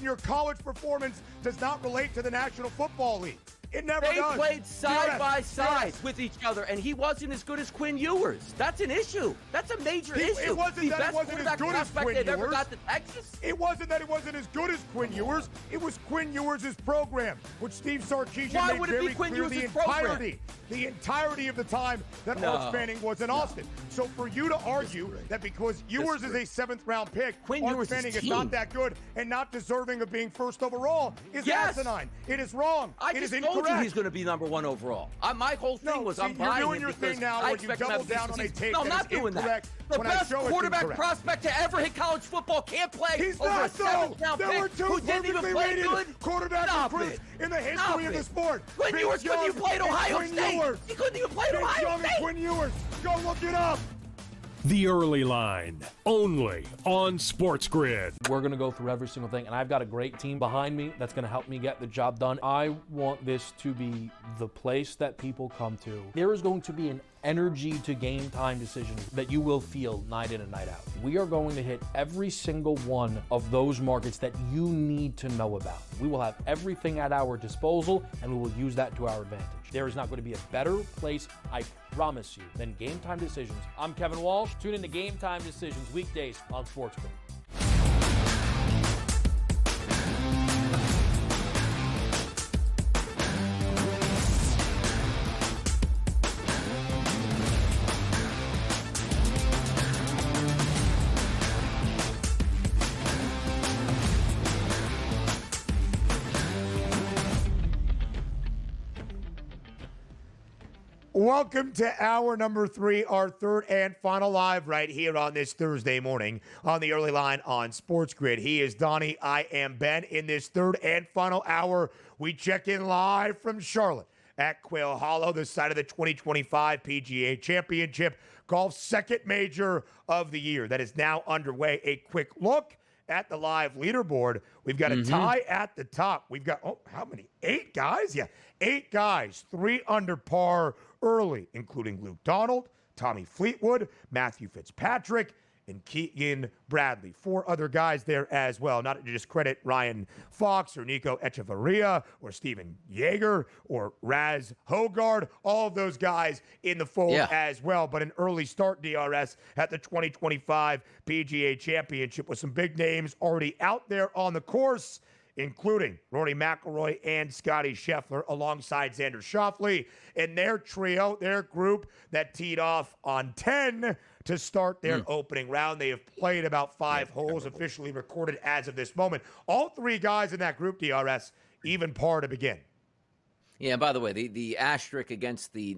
your college performance does not relate to the National Football League. It never does. They played side by side with each other, and he wasn't as good as Quinn Ewers. That's an issue. That's a major issue. It wasn't that it wasn't as good as Quinn Ewers. Ever got to Texas. It wasn't that it wasn't as good as Quinn Ewers. It was Quinn Ewers' program, which Steve Sarkisian made very clear the entirety of the time that Arch Manning was in Austin. So for you to argue that because Ewers is a 7th-round pick, Arch Manning is not that good and not deserving of being first overall is asinine. It is wrong. It is incorrect. He's going to be number 1 overall. My whole thing was I'm buying you're doing your thing now where you double down on a take that is incorrect. The best quarterback prospect to ever hit college football can't play. He's over not a 7th-round pick there were 2 who didn't even play good quarterback recruits in the history of the sport. Quinn Ewers couldn't even play at Ohio State. He couldn't even play at Ohio State. Quinn Ewers. Go look it up. The Early Line, only on SportsGrid. We're going to go through every single thing, and I've got a great team behind me that's going to help me get the job done. I want this to be the place that people come to. There is going to be an energy to game time decisions that you will feel night in and night out. We are going to hit every single one of those markets that you need to know about. We will have everything at our disposal, and we will use that to our advantage. There is not going to be a better place, I promise you, than Game Time Decisions. I'm Kevin Walsh. Tune in to Game Time Decisions weekdays on SportsGrid. Welcome to hour number 3, our third and final live right here on this Thursday morning on the Early Line on SportsGrid. He is Donnie, I am Ben. In this third and final hour, we check in live from Charlotte at Quail Hollow, the site of the 2025 PGA Championship, golf's second major of the year that is now underway. A quick look at the live leaderboard. We've got a tie at the top. We've got, how many? 8 guys? Yeah, 8 guys, 3 under par early, including Luke Donald, Tommy Fleetwood, Matthew Fitzpatrick, and Keegan Bradley. 4 other guys there as well. Not to discredit Ryan Fox or Nico Echeverria or Steven Yeager or Raz Hogard. All of those guys in the fold as well. But an early start, DRS, at the 2025 PGA Championship with some big names already out there on the course, including Rory McIlroy and Scottie Scheffler alongside Xander Schauffele and their trio, their group that teed off on 10 to start their opening round. They have played about 5 holes officially recorded as of this moment. All 3 guys in that group, DRS, even par to begin. Yeah, and by the way, the asterisk against the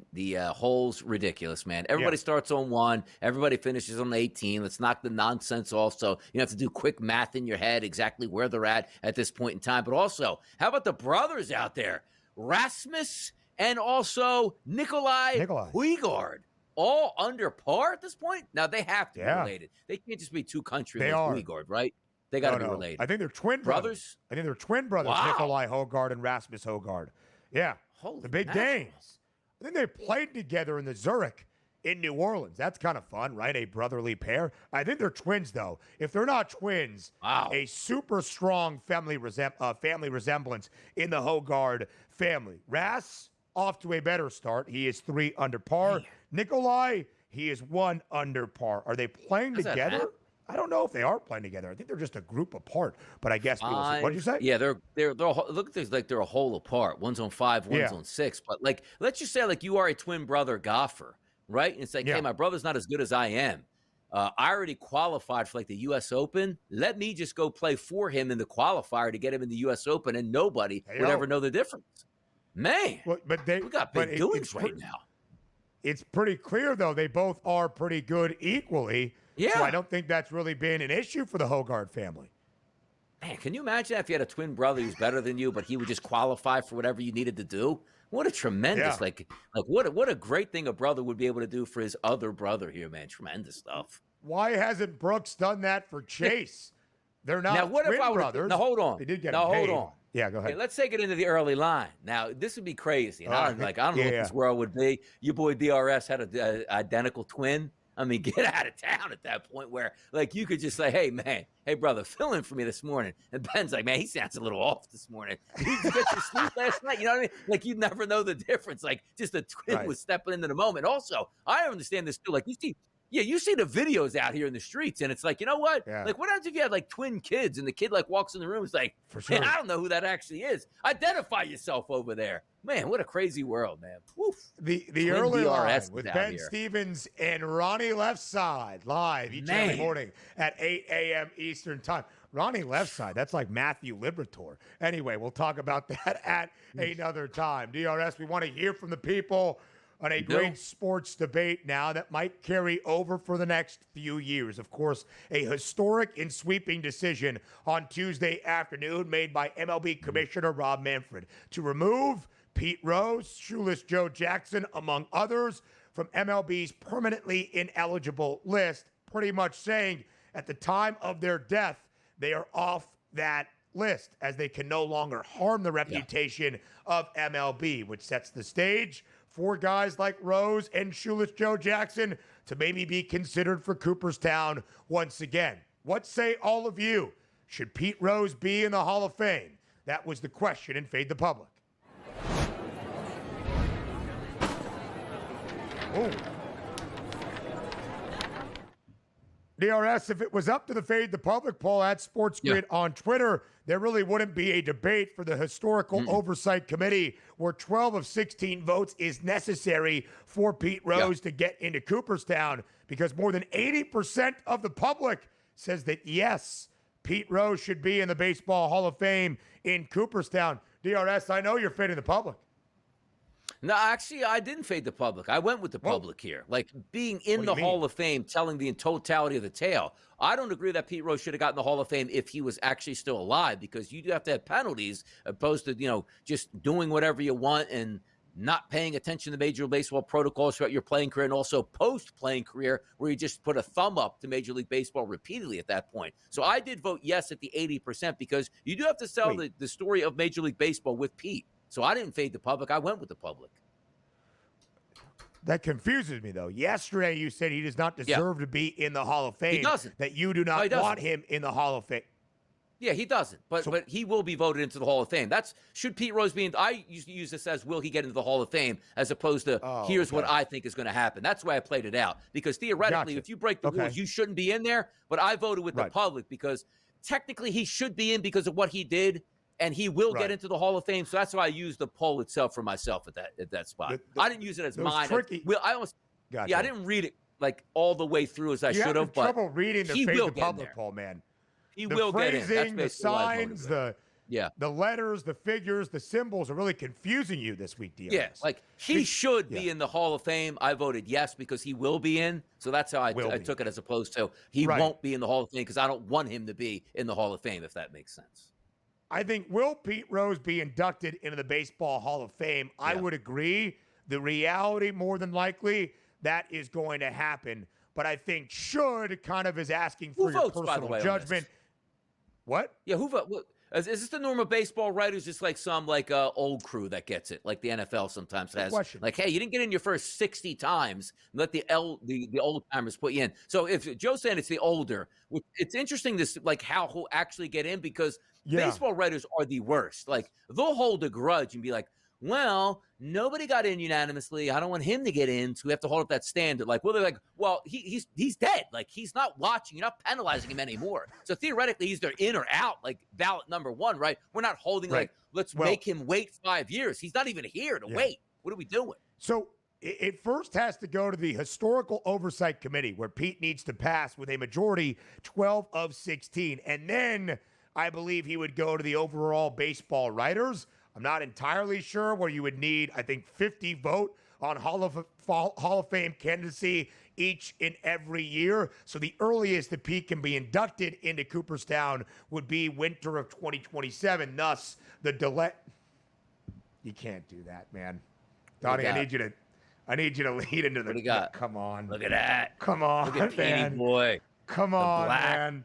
holes, ridiculous, man. Everybody starts on 1. Everybody finishes on 18. Let's knock the nonsense off. So you have to do quick math in your head exactly where they're at this point in time. But also, how about the brothers out there? Rasmus and also Nikolai Højgaard. All under par at this point? Now, they have to be related. They can't just be 2 countries like Højgaard, right? They got to be related. I think they're twin brothers. I think they're twin brothers, Nikolai Højgaard and Rasmus Højgaard. Yeah, the Big Danes. I think they played together in the Zurich in New Orleans. That's kind of fun, right? A brotherly pair. I think they're twins, though. If they're not twins, a super strong family resemblance in the Højgaard family. Ras, off to a better start. He is 3 under par. Nikolai, he is 1 under par. Are they playing together? I don't know if they are playing together. I think they're just a group apart. But I guess we'll see. What did you say? Yeah, they're look at this like they're a hole apart. One's on 5, one's on 6. But like, let's just say like you are a twin brother golfer, right? And it's like, hey, my brother's not as good as I am. I already qualified for like the U.S. Open. Let me just go play for him in the qualifier to get him in the U.S. Open, and nobody would ever know the difference. Man, we got big doings right now. It's pretty clear, though, they both are pretty good equally. Yeah. So I don't think that's really been an issue for the Højgaard family. Man, can you imagine if you had a twin brother who's better than you, but he would just qualify for whatever you needed to do? What a tremendous, what a great thing a brother would be able to do for his other brother here, man. Tremendous stuff. Why hasn't Brooks done that for Chase? They're not twin brothers. Now, hold on. They did get paid. Hold on. Yeah, go ahead. Okay, let's take it into the early line. Now, this would be crazy. And I don't know what this world would be. Your boy DRS had an identical twin. I mean, get out of town at that point where, like, you could just say, hey, man, hey, brother, fill in for me this morning. And Ben's like, man, he sounds a little off this morning. Did you get your sleep last night? You know what I mean? Like, you never know the difference. Like, just a twin was stepping into the moment. Also, I understand this too. Like, you see the videos out here in the streets, and it's like, you know what? Yeah. Like, what happens if you had, like, twin kids, and the kid, like, walks in the room, it's like, For sure. man, I don't know who that actually is. Identify yourself over there. Man, what a crazy world, man. Woof. The Twin early line DRS with out Ben here. Stevens and Ronnie Left Side live each and every morning at 8 a.m. Eastern time. Ronnie Left Side, that's like Matthew Liberatore. Anyway, we'll talk about that at another time. DRS, we want to hear from the people on a great sports debate now that might carry over for the next few years. Of course, a historic and sweeping decision on Tuesday afternoon made by MLB Commissioner Rob Manfred to remove Pete Rose, Shoeless Joe Jackson, among others, from MLB's permanently ineligible list, pretty much saying at the time of their death, they are off that list as they can no longer harm the reputation of MLB, which sets the stage for guys like Rose and Shoeless Joe Jackson to maybe be considered for Cooperstown once again. What say all of you? Should Pete Rose be in the Hall of Fame? That was the question in Fade the Public. Oh. DRS, if it was up to the Fade the Public poll at SportsGrid on Twitter, there really wouldn't be a debate for the Historical Oversight Committee where 12 of 16 votes is necessary for Pete Rose to get into Cooperstown because more than 80% of the public says that, yes, Pete Rose should be in the Baseball Hall of Fame in Cooperstown. DRS, I know you're fading the public. No, actually, I didn't fade the public. I went with the public here. Like, being in the Hall of Fame, telling the totality of the tale. I don't agree that Pete Rose should have gotten the Hall of Fame if he was actually still alive, because you do have to have penalties opposed to, just doing whatever you want and not paying attention to Major League Baseball protocols throughout your playing career and also post-playing career where you just put a thumb up to Major League Baseball repeatedly at that point. So I did vote yes at the 80% because you do have to sell the story of Major League Baseball with Pete. So I didn't fade the public. I went with the public. That confuses me, though. Yesterday, you said he does not deserve to be in the Hall of Fame. He doesn't. That you do not want him in the Hall of Fame. Yeah, he doesn't. But he will be voted into the Hall of Fame. That's should Pete Rose be in. I used to use this as will he get into the Hall of Fame as opposed to here's what I think is going to happen. That's why I played it out. Because theoretically, if you break the rules, you shouldn't be in there. But I voted with the public because technically he should be in because of what he did. And he will get into the Hall of Fame, so that's why I used the poll itself for myself at that spot. I didn't use it as mine. I didn't read it like all the way through as I should have. But trouble reading the Fade the Public poll, man. He will get in. Phrasing, the signs, the letters, the figures, the symbols are really confusing you this week, DRS. Yeah, like he should be in the Hall of Fame. I voted yes because he will be in. So that's how I took it as opposed to he won't be in the Hall of Fame because I don't want him to be in the Hall of Fame, if that makes sense. I think, will Pete Rose be inducted into the Baseball Hall of Fame? I would agree. The reality, more than likely, that is going to happen. But I think should kind of is asking for your personal judgment. What? Yeah, who votes? Is this the normal baseball writers? Just like some old crew that gets it, like the NFL sometimes has. Like, hey, you didn't get in your first 60 times. Let the old timers put you in. So if Joe's saying it's the older, it's interesting this like how who actually get in because baseball writers are the worst. Like they'll hold a grudge and be like, well, nobody got in unanimously. I don't want him to get in, so we have to hold up that standard. Like, well, they're like, well, he's dead. Like, he's not watching. You're not penalizing him anymore. So theoretically, he's either in or out, like ballot number one, right? We're not holding let's make him wait 5 years. He's not even here to wait. What are we doing? So it first has to go to the Historical Oversight Committee, where Pete needs to pass with a majority, 12 of 16. And then I believe he would go to the overall baseball writers. I'm not entirely sure where you would need, I think, 50 vote on Hall of Fame candidacy each and every year. So the earliest that Pete can be inducted into Cooperstown would be winter of 2027. Thus, the delay. You can't do that, man. Donnie, I need you to lead into the. What do you got? Come on. Look at that. Come on, Look at man. Petey boy. Come on, man.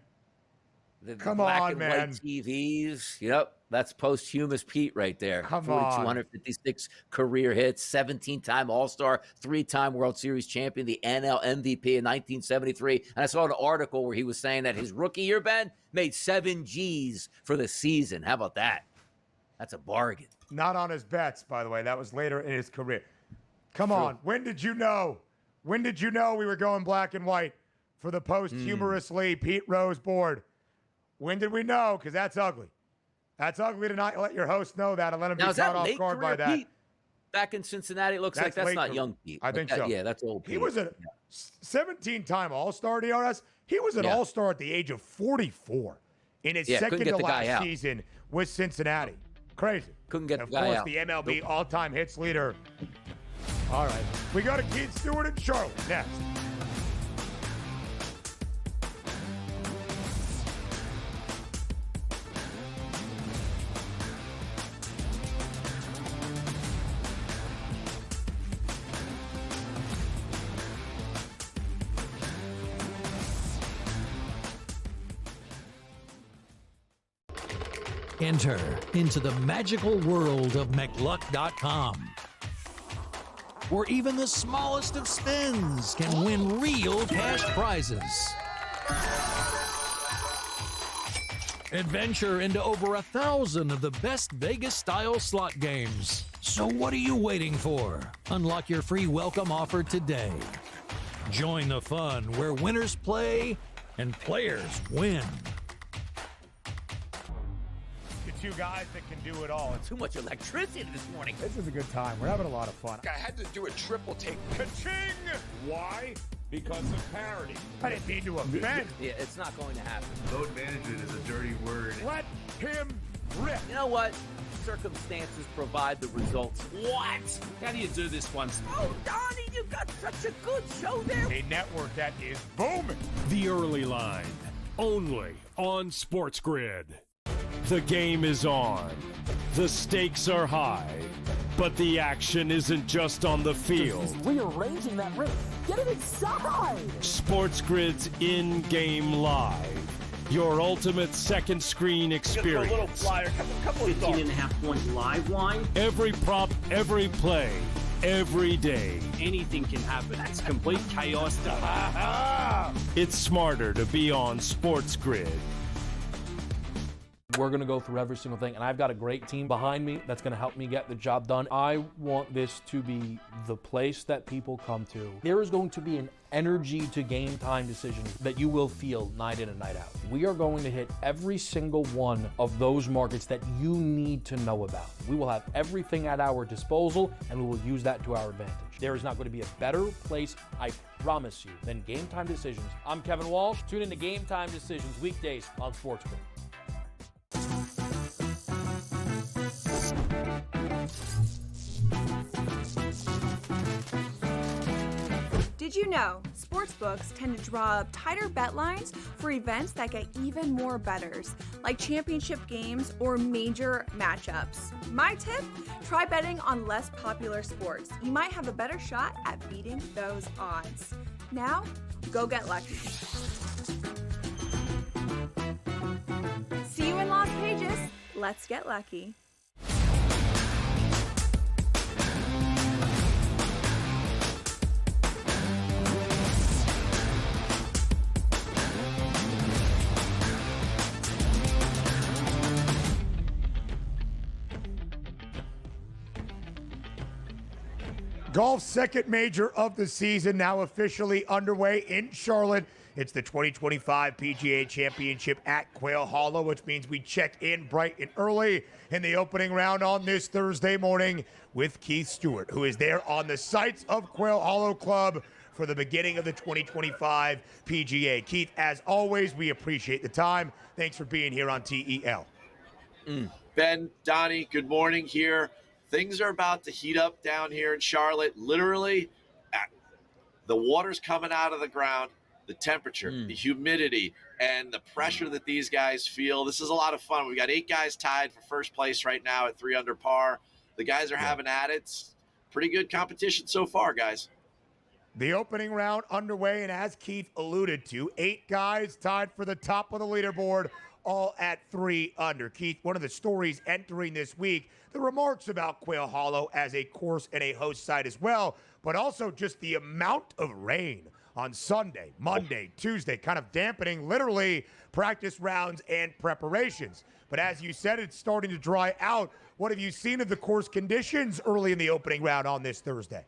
The Come black on, and man. white TVs. Yep, that's posthumous Pete right there. Come on. 4,256 career hits, 17-time All-Star, 3-time World Series champion, the NL MVP in 1973. And I saw an article where he was saying that his rookie year, Ben, made 7 Gs for the season. How about that? That's a bargain. Not on his bets, by the way. That was later in his career. Come on. When did you know? When did you know we were going black and white for the posthumously Pete Rose board? When did we know? Because that's ugly. That's ugly to not let your host know that and let him Now, be is that caught off late guard by career that. Pete? Back in Cincinnati, it looks like that's late not career. young Pete. I think That- so. Yeah, that's old Pete. He was a 17-time All-Star, DRS. He was an Yeah. All-Star at the age of 44 in his Yeah, second couldn't get to the guy last out. season with Cincinnati. Crazy. Couldn't get And the of guy course, out. the MLB all-time hits leader. All right. We go to Keith Stewart in Charlotte next. Enter into the magical world of McLuck.com, where even the smallest of spins can win real cash prizes. Adventure into over 1,000 of the best Vegas-style slot games. So what are you waiting for? Unlock your free welcome offer today. Join the fun where winners play and players win. Two guys that can do it all. Too much electricity this morning. This is a good time. We're having a lot of fun. I had to do a triple take. Ka-ching! Why? Because of parity. I didn't mean to offend. Yeah, it's not going to happen. Load management is a dirty word. Let him rip. You know what? Circumstances provide the results. What? How do you do this once? Oh, Donnie, you got such a good show there. A network that is booming. The Early Line, only on SportsGrid. The game is on. The stakes are high. But the action isn't just on the field. Rearranging that ring. Get it inside! SportsGrid's in-game live. Your ultimate second screen experience. 15.5 live line. Every prop, every play, every day. Anything can happen. It's complete chaos. It's smarter to be on SportsGrid. We're going to go through every single thing, and I've got a great team behind me that's going to help me get the job done. I want this to be the place that people come to. There is going to be an energy to game time decisions that you will feel night in and night out. We are going to hit every single one of those markets that you need to know about. We will have everything at our disposal, and we will use that to our advantage. There is not going to be a better place, I promise you, than Game Time Decisions. I'm Kevin Walsh. Tune in to Game Time Decisions weekdays on SportsGrid. Did you know sportsbooks tend to draw up tighter bet lines for events that get even more bettors, like championship games or major matchups? My tip, try betting on less popular sports. You might have a better shot at beating those odds. Now, go get lucky. See you in Las Vegas. Let's get lucky. Golf's second major of the season now officially underway in Charlotte. It's the 2025 PGA Championship at Quail Hollow, which means we check in bright and early in the opening round on this Thursday morning with Keith Stewart, who is there on the sites of Quail Hollow Club for the beginning of the 2025 PGA. Keith, as always, we appreciate the time. Thanks for being here on TEL. Ben, Donnie, good morning here. Things are about to heat up down here in Charlotte. Literally, the water's coming out of the ground, the temperature, the humidity, and the pressure that these guys feel. This is a lot of fun. We've got 8 guys tied for first place right now at 3 under par. The guys are having at it. It's pretty good competition so far, guys. The opening round underway, and as Keith alluded to, 8 guys tied for the top of the leaderboard all at 3 under. Keith, one of the stories entering this week, the remarks about Quail Hollow as a course and a host site as well, but also just the amount of rain on Sunday, Monday, Tuesday, kind of dampening literally practice rounds and preparations. But as you said, it's starting to dry out. What have you seen of the course conditions early in the opening round on this Thursday?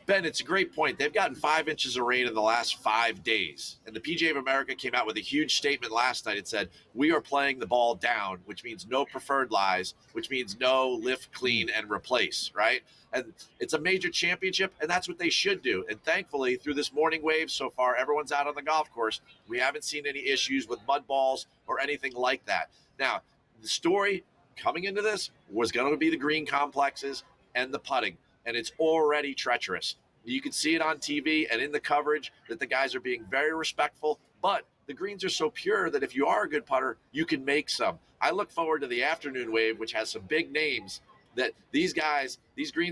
Ben, it's a great point. They've gotten 5 inches of rain in the last 5 days. And the PGA of America came out with a huge statement last night. It said, we are playing the ball down, which means no preferred lies, which means no lift, clean, and replace, right? And it's a major championship, and that's what they should do. And thankfully, through this morning wave so far, everyone's out on the golf course. We haven't seen any issues with mud balls or anything like that. Now, the story coming into this was going to be the green complexes and the putting. And it's already treacherous. You can see it on TV and in the coverage that the guys are being very respectful, but the greens are so pure that if you are a good putter, you can make some. I look forward to the afternoon wave, which has some big names, that these greens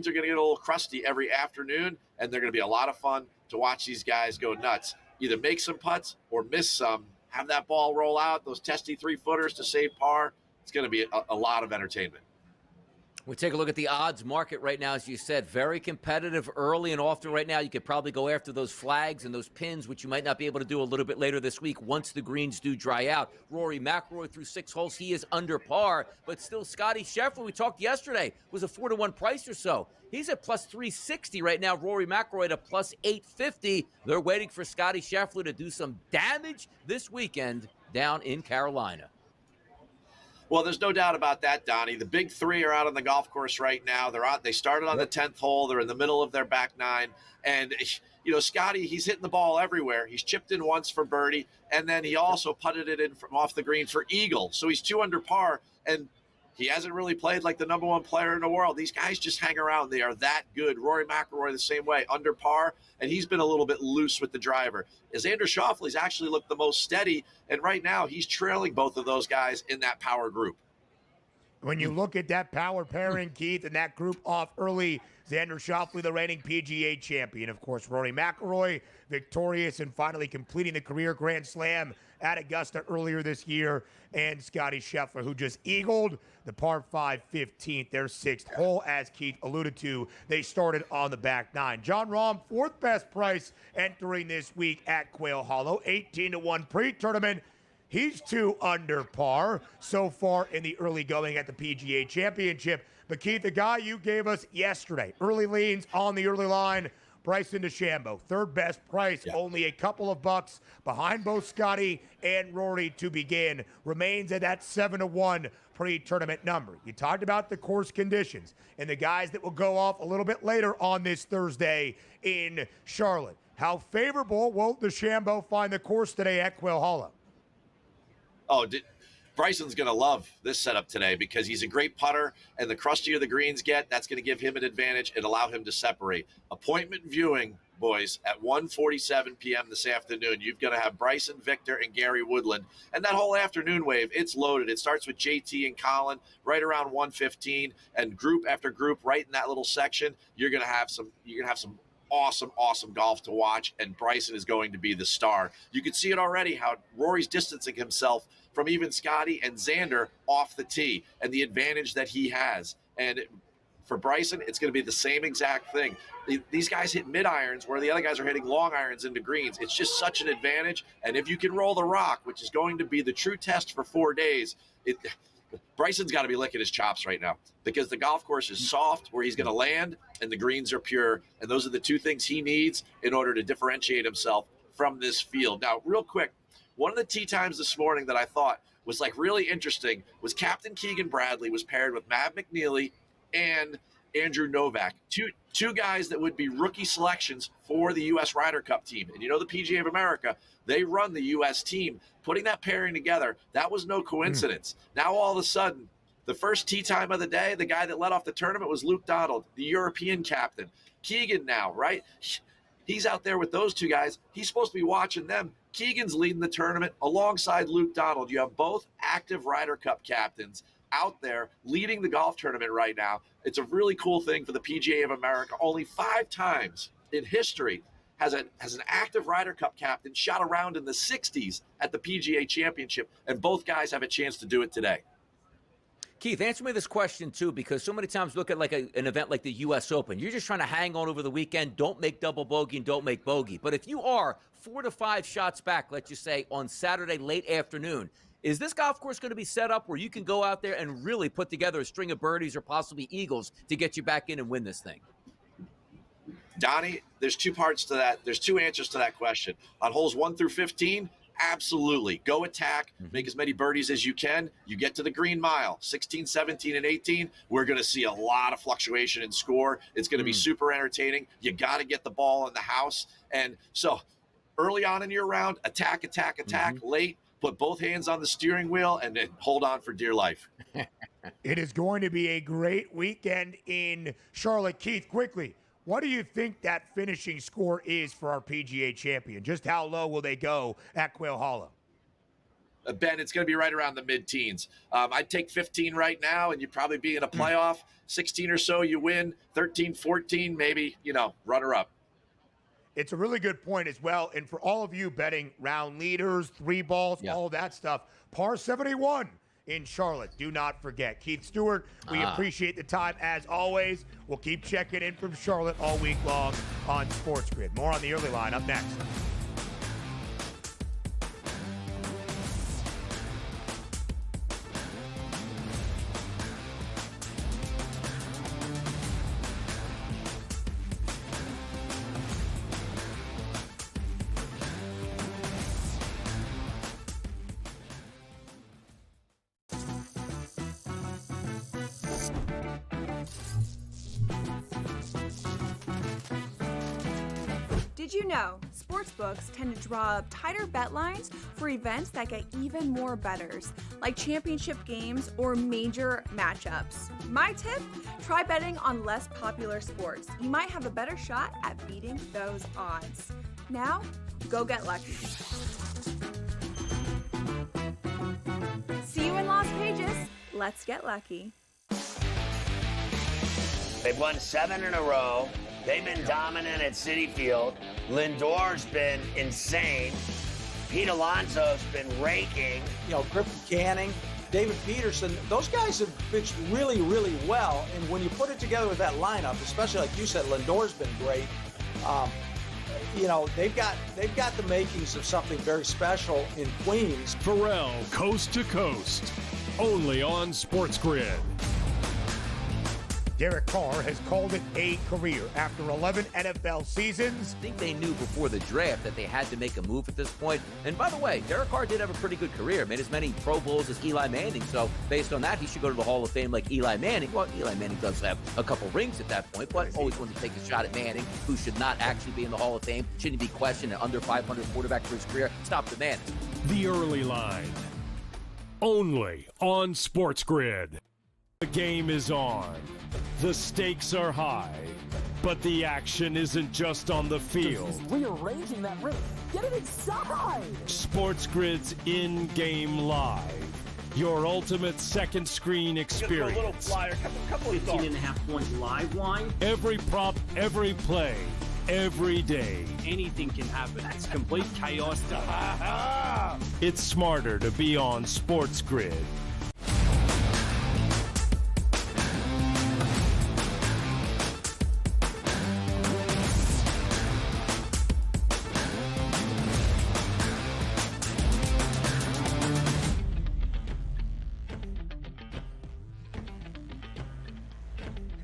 are going to get a little crusty every afternoon, and they're going to be a lot of fun to watch these guys go nuts. Either make some putts or miss some, have that ball roll out, those testy 3-footers to save par. It's going to be a lot of entertainment. We take a look at the odds market right now, as you said, very competitive early and often right now. You could probably go after those flags and those pins, which you might not be able to do a little bit later this week once the greens do dry out. Rory McIlroy through 6 holes. He is under par, but still Scotty Scheffler, we talked yesterday, was a 4-to-1 price or so. He's at plus 360 right now. Rory McIlroy at plus 850. They're waiting for Scotty Scheffler to do some damage this weekend down in Carolina. Well, there's no doubt about that, Donnie. The big three are out on the golf course right now. They started on the 10th hole. They're in the middle of their back 9. And, Scotty, he's hitting the ball everywhere. He's chipped in once for birdie, and then he also putted it in from off the green for eagle. So he's 2 under par, and he hasn't really played like the number 1 player in the world. These guys just hang around. They are that good. Rory McIlroy the same way, under par, and he's been a little bit loose with the driver. Xander Schauffele's actually looked the most steady, and right now he's trailing both of those guys in that power group. When you look at that power pairing, Keith, and that group off early, Xander Schauffele, the reigning PGA champion. Of course, Rory McIlroy, victorious and finally completing the career Grand Slam at Augusta earlier this year. And Scotty Scheffler, who just eagled the par 5 15th, their 6th hole. As Keith alluded to, they started on the back 9. Jon Rahm, 4th best price entering this week at Quail Hollow, 18-1 pre-tournament. He's 2 under par so far in the early going at the PGA Championship. But Keith, the guy you gave us yesterday, early leans on the early line, Bryson DeChambeau, 3rd best price, only a couple of bucks behind both Scotty and Rory to begin, remains at that 7-1 pre-tournament number. You talked about the course conditions and the guys that will go off a little bit later on this Thursday in Charlotte. How favorable will DeChambeau find the course today at Quail Hollow? Bryson's going to love this setup today because he's a great putter, and the crustier the greens get, that's going to give him an advantage and allow him to separate. Appointment viewing, boys, at 1:47 p.m. this afternoon. You're going to have Bryson, Victor, and Gary Woodland. And that whole afternoon wave, it's loaded. It starts with JT and Colin right around 1:15, and group after group right in that little section. You're going to have some awesome golf to watch, and Bryson is going to be the star. You can see it already how Rory's distancing himself from even Scotty and Xander off the tee and the advantage that he has. And for Bryson, it's going to be the same exact thing. These guys hit mid-irons where the other guys are hitting long irons into greens. It's just such an advantage. And if you can roll the rock, which is going to be the true test for 4 days, Bryson's got to be licking his chops right now because the golf course is soft where he's going to land and the greens are pure. And those are the 2 things he needs in order to differentiate himself from this field. Now, real quick, one of the tee times this morning that I thought was really interesting was Captain Keegan Bradley was paired with Matt McNeely and Andrew Novak, two guys that would be rookie selections for the U.S. Ryder Cup team. And the PGA of America, they run the U.S. team. Putting that pairing together, that was no coincidence. Now all of a sudden, the first tee time of the day, the guy that led off the tournament was Luke Donald, the European captain. Keegan now, right? He's out there with those 2 guys. He's supposed to be watching them. Keegan's leading the tournament alongside Luke Donald. You have both active Ryder Cup captains out there leading the golf tournament right now. It's a really cool thing for the PGA of America. Only 5 times in history has an active Ryder Cup captain, shot around in the 60s at the PGA Championship, and both guys have a chance to do it today. Keith, answer me this question, too, because so many times look at like an event like the U.S. Open. You're just trying to hang on over the weekend. Don't make double bogey and don't make bogey. But if you are 4 to 5 shots back, let's just say, on Saturday late afternoon, is this golf course going to be set up where you can go out there and really put together a string of birdies or possibly eagles to get you back in and win this thing? Donnie, there's 2 parts to that. There's 2 answers to that question. On holes 1 through 15, absolutely. Go attack, make as many birdies as you can. You get to the green mile, 16, 17, and 18. We're going to see a lot of fluctuation in score. It's going to be super entertaining. You got to get the ball in the house. And so early on in your round, attack. Late, put both hands on the steering wheel and then hold on for dear life. It is going to be a great weekend in Charlotte. Keith, quickly, what do you think that finishing score is for our PGA champion? Just how low will they go at Quail Hollow? Ben, it's going to be right around the mid-teens. I'd take 15 right now, and you'd probably be in a playoff. 16 or so, you win. 13, 14, maybe, runner-up. It's a really good point as well. And for all of you betting round leaders, 3 balls, all that stuff, par 71 in Charlotte. Do not forget. Keith Stewart, we appreciate the time as always. We'll keep checking in from Charlotte all week long on SportsGrid. More on the early line up next. Did you know sportsbooks tend to draw up tighter bet lines for events that get even more bettors, like championship games or major matchups? My tip? Try betting on less popular sports. You might have a better shot at beating those odds. Now, go get lucky. See you in Las Vegas. Let's get lucky. They've won 7 in a row. They've been dominant at Citi Field. Lindor's been insane. Pete Alonso's been raking. Griffin Canning, David Peterson, those guys have pitched really, really well. And when you put it together with that lineup, especially like you said, Lindor's been great. They've got the makings of something very special in Queens. Pharrell, coast to coast, only on SportsGrid. Derek Carr has called it a career after 11 NFL seasons. I think they knew before the draft that they had to make a move at this point. And by the way, Derek Carr did have a pretty good career. Made as many Pro Bowls as Eli Manning. So based on that, he should go to the Hall of Fame like Eli Manning. Well, Eli Manning does have a couple rings at that point, but always wanted to take a shot at Manning, who should not actually be in the Hall of Fame. Shouldn't be questioned an under 500 quarterback for his career. Stop the man. The early line, only on SportsGrid. The game is on. The stakes are high, but the action isn't just on the field. He's rearranging that roof. Get it inside! SportsGrid's in-game live. Your ultimate second screen experience. Just a little flyer, couple 15.5 point live line. Every prop, every play, every day. Anything can happen. That's complete chaos. It's smarter to be on SportsGrid.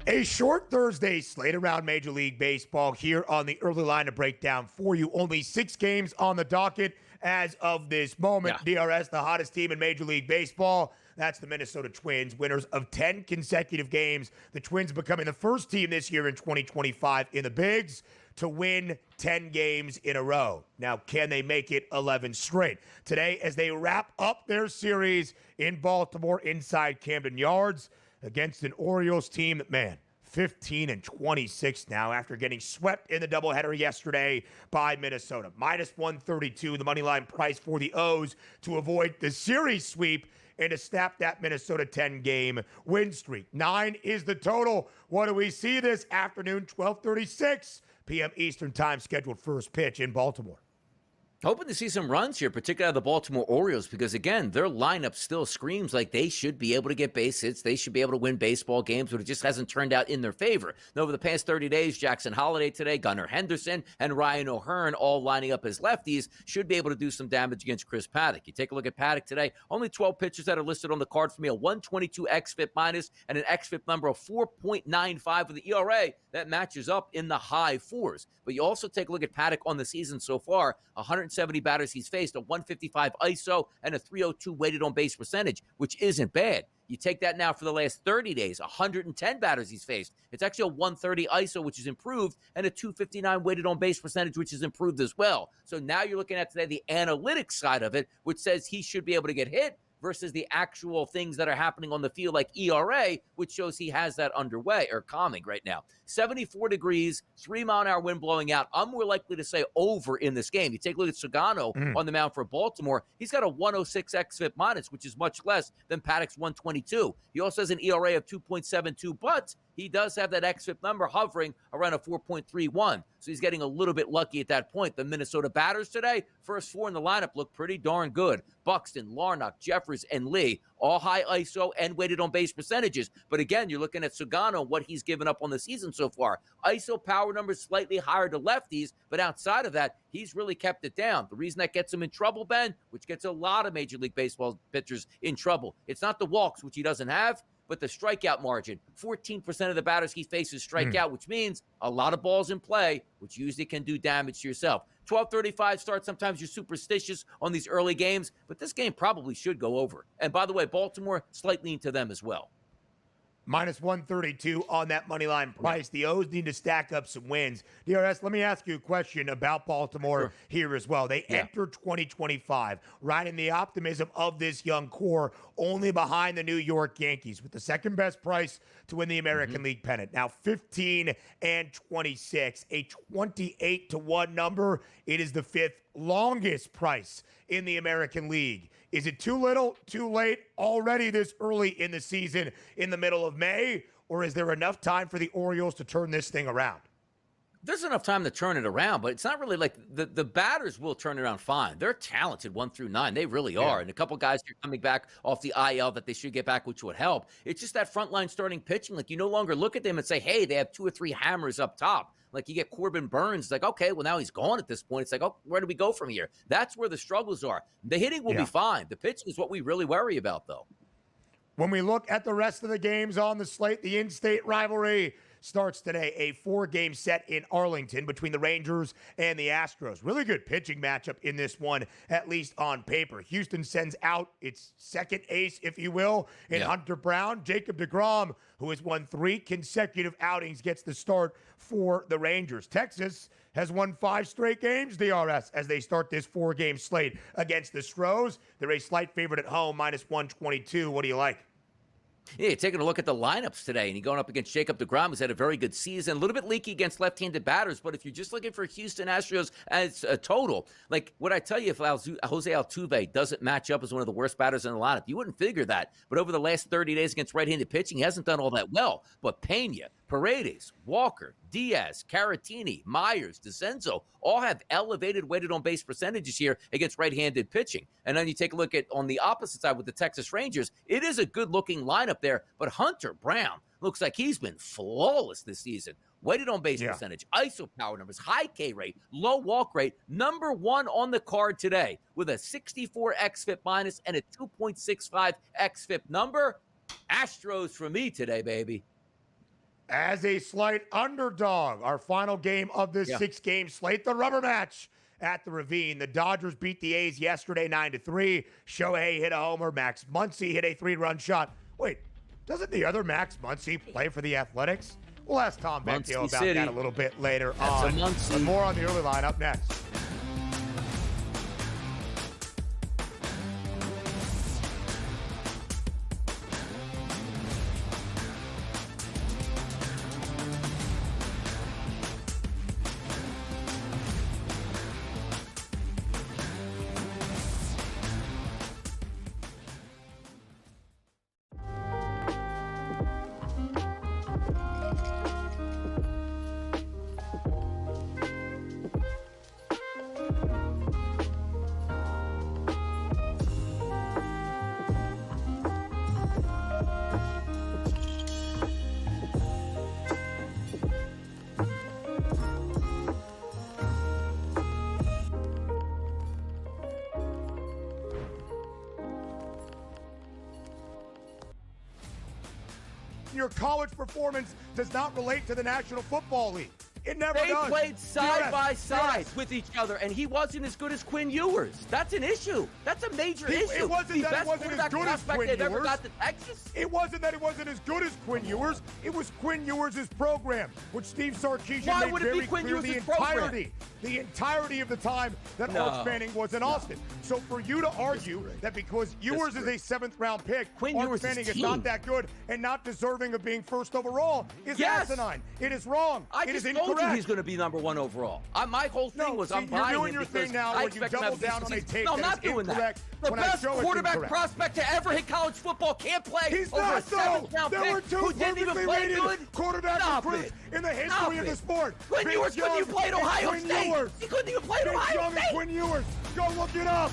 A short Thursday slate around Major League Baseball here on the early line to break down for you. Only 6 games on the docket as of this moment. DRS, the hottest team in Major League Baseball. That's the Minnesota Twins, winners of 10 consecutive games. The Twins becoming the first team this year in 2025 in the Bigs to win 10 games in a row. Now, can they make it 11 straight? Today, as they wrap up their series in Baltimore inside Camden Yards against an Orioles team that, man, 15-26 now after getting swept in the doubleheader yesterday by Minnesota. Minus 132, the money line price for the O's to avoid the series sweep and to snap that Minnesota 10-game win streak. 9 is the total. What do we see this afternoon? 12:36 p.m. Eastern Time, scheduled first pitch in Baltimore. Hoping to see some runs here, particularly out of the Baltimore Orioles, because, again, their lineup still screams like they should be able to get base hits. They should be able to win baseball games, but it just hasn't turned out in their favor. And over the past 30 days, Jackson Holliday today, Gunnar Henderson, and Ryan O'Hearn all lining up as lefties should be able to do some damage against Chris Paddock. You take a look at Paddock today, only 12 pitchers that are listed on the card for me, a 122 xFIP minus and an xFIP number of 4.95 with the ERA. That matches up in the high fours. But you also take a look at Paddock on the season so far, 170 batters he's faced, a 155 ISO, and a 302 weighted on base percentage, which isn't bad. You take that now for the last 30 days, 110 batters he's faced. It's actually a 130 ISO, which is improved, and a 259 weighted on base percentage, which is improved as well. So now you're looking at today the analytics side of it, which says he should be able to get hit, versus the actual things that are happening on the field like ERA, which shows he has that underway or calming right now. 74 degrees, 3-mile-an-hour wind blowing out. I'm more likely to say over in this game. You take a look at Sugano on the mound for Baltimore. He's got a 106 xFIP minus, which is much less than Paddock's 122. He also has an ERA of 2.72, but he does have that xFIP number hovering around a 4.31. So he's getting a little bit lucky at that point. The Minnesota batters today, first 4 in the lineup, look pretty darn good. Buxton, Larnach, Jeffers, and Lee, all high ISO and weighted on base percentages. But again, you're looking at Sugano, what he's given up on the season so far. ISO power numbers slightly higher to lefties, but outside of that, he's really kept it down. The reason that gets him in trouble, Ben, which gets a lot of Major League Baseball pitchers in trouble, it's not the walks, which he doesn't have, but the strikeout margin. 14% of the batters he faces strike out, which means a lot of balls in play, which usually can do damage to yourself. 12:35 start. Sometimes you're superstitious on these early games, but this game probably should go over. And by the way, Baltimore, slightly into them as well. Minus 132 on that money line price. The O's need to stack up some wins. DRS, let me ask you a question about Baltimore here as well. They enter 2025 riding the optimism of this young core, only behind the New York Yankees with the second best price to win the American League pennant. Now 15 and 26, a 28-1 number. It is the 5th longest price in the American League. Is it too little, too late, already this early in the season, in the middle of May? Or is there enough time for the Orioles to turn this thing around? There's enough time to turn it around, but it's not really like the batters will turn it around fine. They're talented 1 through 9. They really are. And a couple guys are coming back off the IL that they should get back, which would help. It's just that frontline starting pitching. Like, you no longer look at them and say, hey, they have 2 or 3 hammers up top. Like, you get Corbin Burns, like, okay, well, now he's gone at this point. It's like, oh, where do we go from here? That's where the struggles are. The hitting will be fine. The pitching is what we really worry about, though. When we look at the rest of the games on the slate, the in-state rivalry starts today, a 4-game set in Arlington between the Rangers and the Astros. Really good pitching matchup in this one, at least on paper. Houston sends out its second ace, if you will, in Hunter Brown. Jacob deGrom, who has won 3 consecutive outings, gets the start for the Rangers. Texas has won 5 straight games, DRS, as they start this 4-game slate against the Stros. They're a slight favorite at home, minus 122. What do you like? Yeah, you're taking a look at the lineups today, and you're going up against Jacob deGrom, who's had a very good season, a little bit leaky against left-handed batters, but if you're just looking for Houston Astros as a total, like what I tell you, if Jose Altuve doesn't match up as one of the worst batters in the lineup, you wouldn't figure that. But over the last 30 days against right-handed pitching, he hasn't done all that well. But Pena, Paredes, Walker, Diaz, Caratini, Myers, DeCenzo all have elevated weighted on base percentages here against right-handed pitching. And then you take a look at on the opposite side with the Texas Rangers, it is a good-looking lineup there, but Hunter Brown looks like he's been flawless this season. Weighted on base percentage, ISO power numbers, high K rate, low walk rate, number 1 on the card today with a 64 xFIP minus and a 2.65 xFIP number. Astros for me today, baby. As a slight underdog, our final game of this 6-game slate, the rubber match at the Ravine. The Dodgers beat the A's yesterday 9-3. Shohei hit a homer. Max Muncy hit a 3-run shot. Wait, doesn't the other Max Muncy play for the Athletics? We'll ask Tom Vecchio about that a little bit later on. But more on the early line up next. your college performance does not relate to the National Football League. It never They does. played side by side DRS. with each other, and he wasn't as good as Quinn Ewers. That's an issue. That's a major issue. It wasn't the that best it wasn't as quarterback good as prospect Quinn they've ever Ewers. got to Texas. It wasn't that it wasn't as good as Quinn Ewers. It was Quinn Ewers' program, which Steve Sarkisian Why made would it be very Quinn clear Ewers' program? the entirety of the time that No. Arch Manning was in Austin. So for you to argue that because Ewers is a 7th-round pick, Quinn Arch Ewers' Manning is team. not that good and not deserving of being first overall is asinine. It is wrong. I It just is told you incorrect. he's going to be number 1 overall. My whole thing was I'm you're buying doing him your because thing now I where you expect him to double have a down on a decent take season. No, I'm that not is doing that. incorrect The when I best show it's quarterback incorrect. prospect to ever hit college football can't play He's over not a so. 7th-round There were pick two who didn't even perfectly play rated good. quarterback Stop recruits it. in the history Stop of the it. sport. Quinn Vince Ewers couldn't Young even play at and Ohio Quinn State. Ewers. He couldn't even play at Vince Ohio Young State. and Quinn Ewers. Go look it up.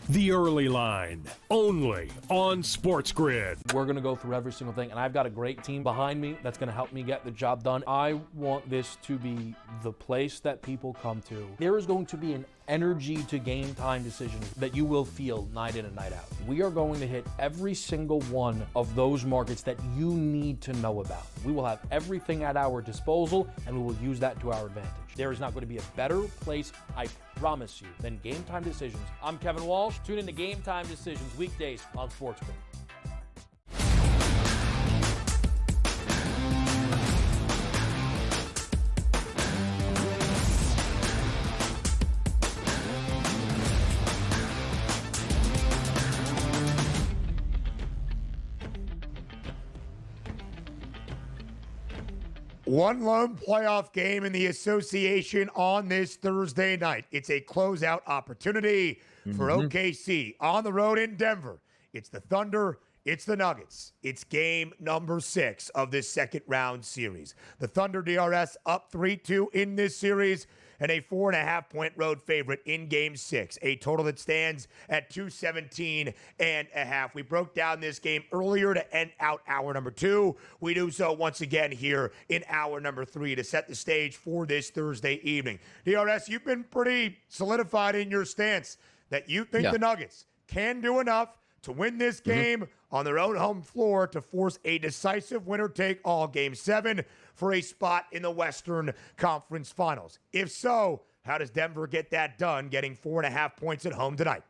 The Early Line, only on SportsGrid. We're going to go through every single thing, and I've got a great team behind me that's going to help me get the job done. I want this to be the place that people come to. There is going to be an energy to game time decisions that you will feel night in and night out. We are going to hit every single one of those markets that you need to know about. We will have everything at our disposal, and we will use that to our advantage. There is not going to be a better place, I promise you, than Game Time Decisions. I'm Kevin Walsh. Tune in to Game Time Decisions weekdays on SportsGrid. One lone playoff game in the association on this Thursday night. It's a closeout opportunity for OKC on the road in Denver. It's the Thunder. It's the Nuggets. It's game number 6 of this second round series. The Thunder DRS up 3-2 in this series and a 4.5-point road favorite in game 6. A total that stands at 217.5. We broke down this game earlier to end out hour number 2. We do so once again here in hour number 3 to set the stage for this Thursday evening. DRS, you've been pretty solidified in your stance that you think the Nuggets can do enough to win this game on their own home floor to force a decisive winner-take-all game 7 for a spot in the Western Conference Finals. If so, how does Denver get that done, getting 4.5 points at home tonight?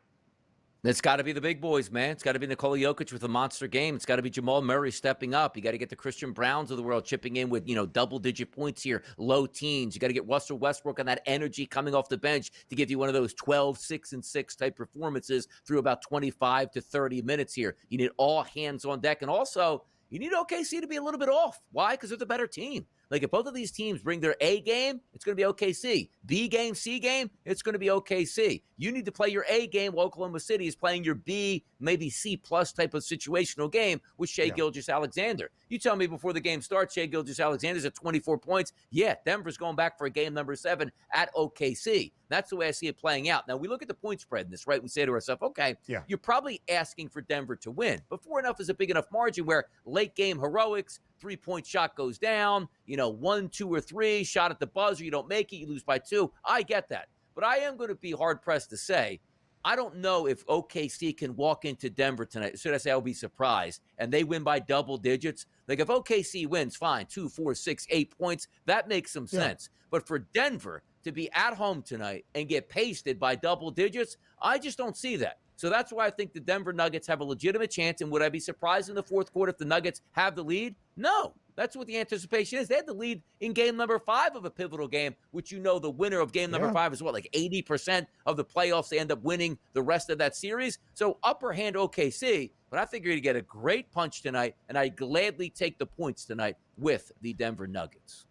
It's got to be the big boys, man. It's got to be Nikola Jokic with a monster game. It's got to be Jamal Murray stepping up. You got to get the Christian Browns of the world chipping in with, double-digit points here, low teens. You got to get Russell Westbrook on that energy coming off the bench to give you one of those 12, 6-6 type performances through about 25 to 30 minutes here. You need all hands on deck. And also, you need OKC to be a little bit off. Why? Because they're the better team. Like, if both of these teams bring their A game, it's going to be OKC. B game, C game, it's going to be OKC. You need to play your A game while Oklahoma City is playing your B, maybe C plus type of situational game with Shai Gilgeous-Alexander. You tell me before the game starts, Shai Gilgeous-Alexander's at 24 points. Yeah, Denver's going back for a game number 7 at OKC. That's the way I see it playing out. Now, we look at the point spread in this, right? We say to ourselves, okay, you're probably asking for Denver to win. But 4.5 is a big enough margin where late game heroics, 3-point shot goes down, 1, 2, or 3, shot at the buzzer, you don't make it, you lose by 2. I get that. But I am going to be hard-pressed to say, I don't know if OKC can walk into Denver tonight. Should I say I'll be surprised, and they win by double digits? Like, if OKC wins, fine, 2, 4, 6, 8 points, that makes some sense. But for Denver to be at home tonight and get pasted by double digits, I just don't see that. So that's why I think the Denver Nuggets have a legitimate chance. And would I be surprised in the fourth quarter if the Nuggets have the lead? No. That's what the anticipation is. They had the lead in game number 5 of a pivotal game, which the winner of game number 5 is like 80% of the playoffs. They end up winning the rest of that series. So upper hand OKC, but I think you're going to get a great punch tonight, and I gladly take the points tonight with the Denver Nuggets.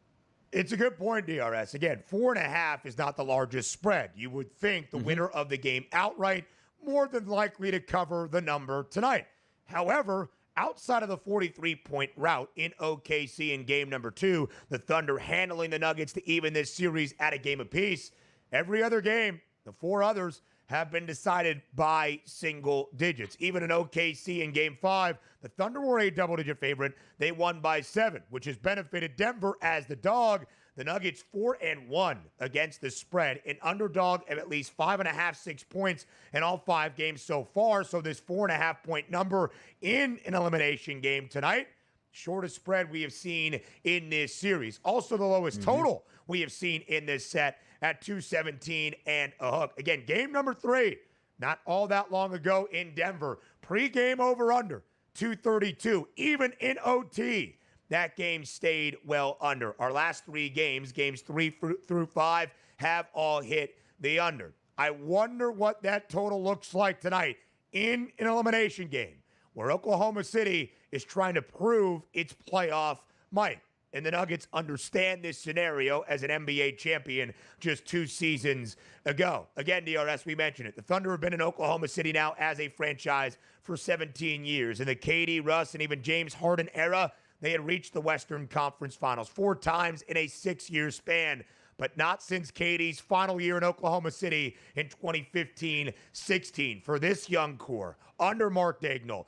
It's a good point, DRS. Again, 4.5 is not the largest spread. You would think the winner of the game outright more than likely to cover the number tonight. However, outside of the 43-point rout in OKC in game number 2, the Thunder handling the Nuggets to even this series at a game apiece, every other game, the 4 others, have been decided by single digits. Even in OKC in game 5, the Thunder were a double-digit favorite. They won by 7, which has benefited Denver as the dog. The Nuggets 4-1 against the spread, an underdog of at least 5.5, 6 points in all 5 games so far. So this 4.5-point number in an elimination game tonight shortest spread we have seen in this series. Also the lowest total we have seen in this set at 217 and a hook. Again, game number 3, not all that long ago in Denver. Pre-game over-under, 232. Even in OT, that game stayed well under. Our last 3 games, games 3 through 5, have all hit the under. I wonder what that total looks like tonight in an elimination game where Oklahoma City is trying to prove its playoff might. And the Nuggets understand this scenario as an NBA champion just 2 seasons ago. Again, DRS, we mentioned it. The Thunder have been in Oklahoma City now as a franchise for 17 years. In the KD, Russ, and even James Harden era, they had reached the Western Conference Finals 4 times in a 6-year span, but not since KD's final year in Oklahoma City in 2015-16. For this young core, under Mark Daigneault,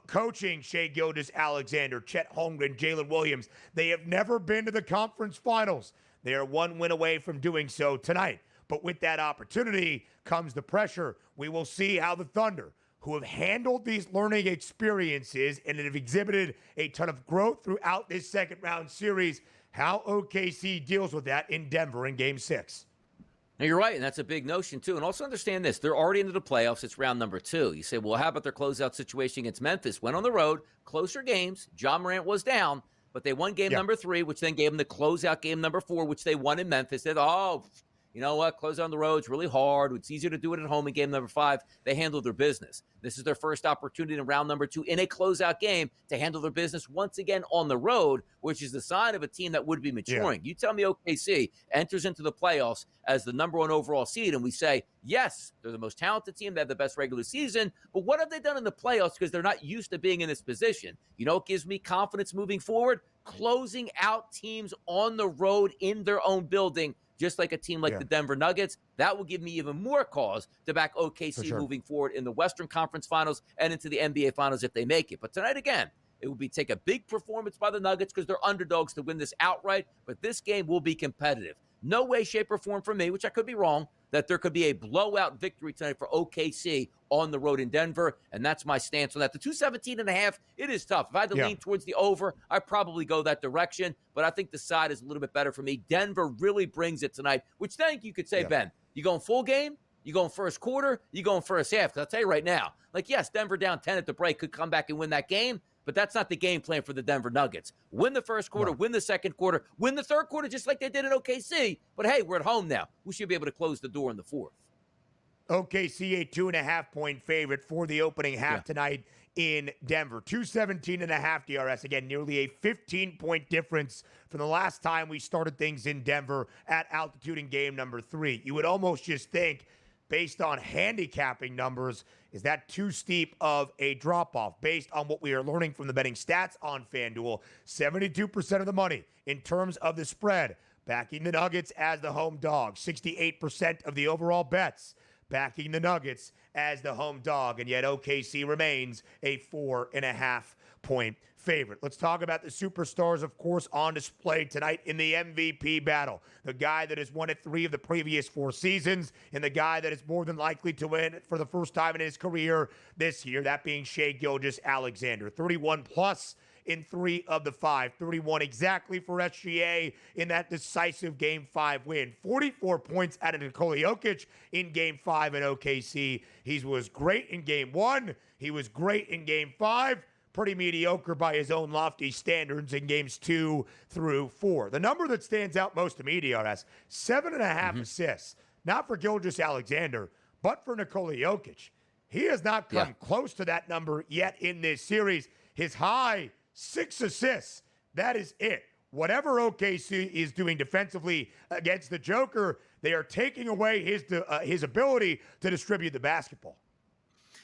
coaching Shai Gilgeous-Alexander, Chet Holmgren, Jalen Williams, they have never been to the conference finals. They are 1 win away from doing so tonight. But with that opportunity comes the pressure. We will see how the Thunder, who have handled these learning experiences and have exhibited a ton of growth throughout this second-round series, how OKC deals with that in Denver in Game 6. Now, you're right, and that's a big notion, too. And also understand this. They're already into the playoffs. It's round number 2. You say, well, how about their closeout situation against Memphis? Went on the road, closer games. Ja Morant was down, but they won game number 3, which then gave them the closeout game number 4, which they won in Memphis. They thought, you know what, close on the road, it's really hard. It's easier to do it at home in game number 5. They handled their business. This is their first opportunity in round number 2 in a closeout game to handle their business once again on the road, which is the sign of a team that would be maturing. You tell me OKC enters into the playoffs as the number 1 overall seed, and we say, yes, they're the most talented team. They have the best regular season, but what have they done in the playoffs because they're not used to being in this position? You know what gives me confidence moving forward? Closing out teams on the road in their own building, just like a team like the Denver Nuggets. That will give me even more cause to back OKC moving forward in the Western Conference Finals and into the NBA Finals if they make it. But tonight, again, it will take a big performance by the Nuggets because they're underdogs to win this outright, but this game will be competitive. No way, shape, or form for me, which I could be wrong, that there could be a blowout victory tonight for OKC on the road in Denver, and that's my stance on that. The 217.5, it is tough. If I had to lean towards the over, I'd probably go that direction, but I think the side is a little bit better for me. Denver really brings it tonight, which then you could say, Ben, you going full game? You going first quarter? You going first half? Because I'll tell you right now, like, yes, Denver down 10 at the break could come back and win that game, but that's not the game plan for the Denver Nuggets. Win the first quarter, win the second quarter, win the third quarter just like they did in OKC. But, hey, we're at home now. We should be able to close the door in the fourth. OKC, a 2.5-point favorite for the opening half tonight in Denver. 217.5 DRS. Again, nearly a 15-point difference from the last time we started things in Denver at altitude in game number 3. You would almost just think, based on handicapping numbers, is that too steep of a drop-off? Based on what we are learning from the betting stats on FanDuel, 72% of the money in terms of the spread, backing the Nuggets as the home dog. 68% of the overall bets backing the Nuggets as the home dog, and yet OKC remains a 4.5-point favorite. Let's talk about the superstars, of course, on display tonight in the MVP battle. The guy that has won it 3 of the previous 4 seasons, and the guy that is more than likely to win it for the first time in his career this year, that being Shai Gilgeous-Alexander. 31+ in 3 of the 5. 31 exactly for SGA in that decisive Game 5 win. 44 points out of Nikola Jokic in Game 5 in OKC. He was great in Game 1. He was great in Game 5. Pretty mediocre by his own lofty standards in Games 2 through 4. The number that stands out most to me, DRS, 7.5 assists. Not for Gilgeous-Alexander, but for Nikola Jokic. He has not come close to that number yet in this series. His high, 6 assists. That is it. Whatever OKC is doing defensively against the Joker, they are taking away his ability to distribute the basketball.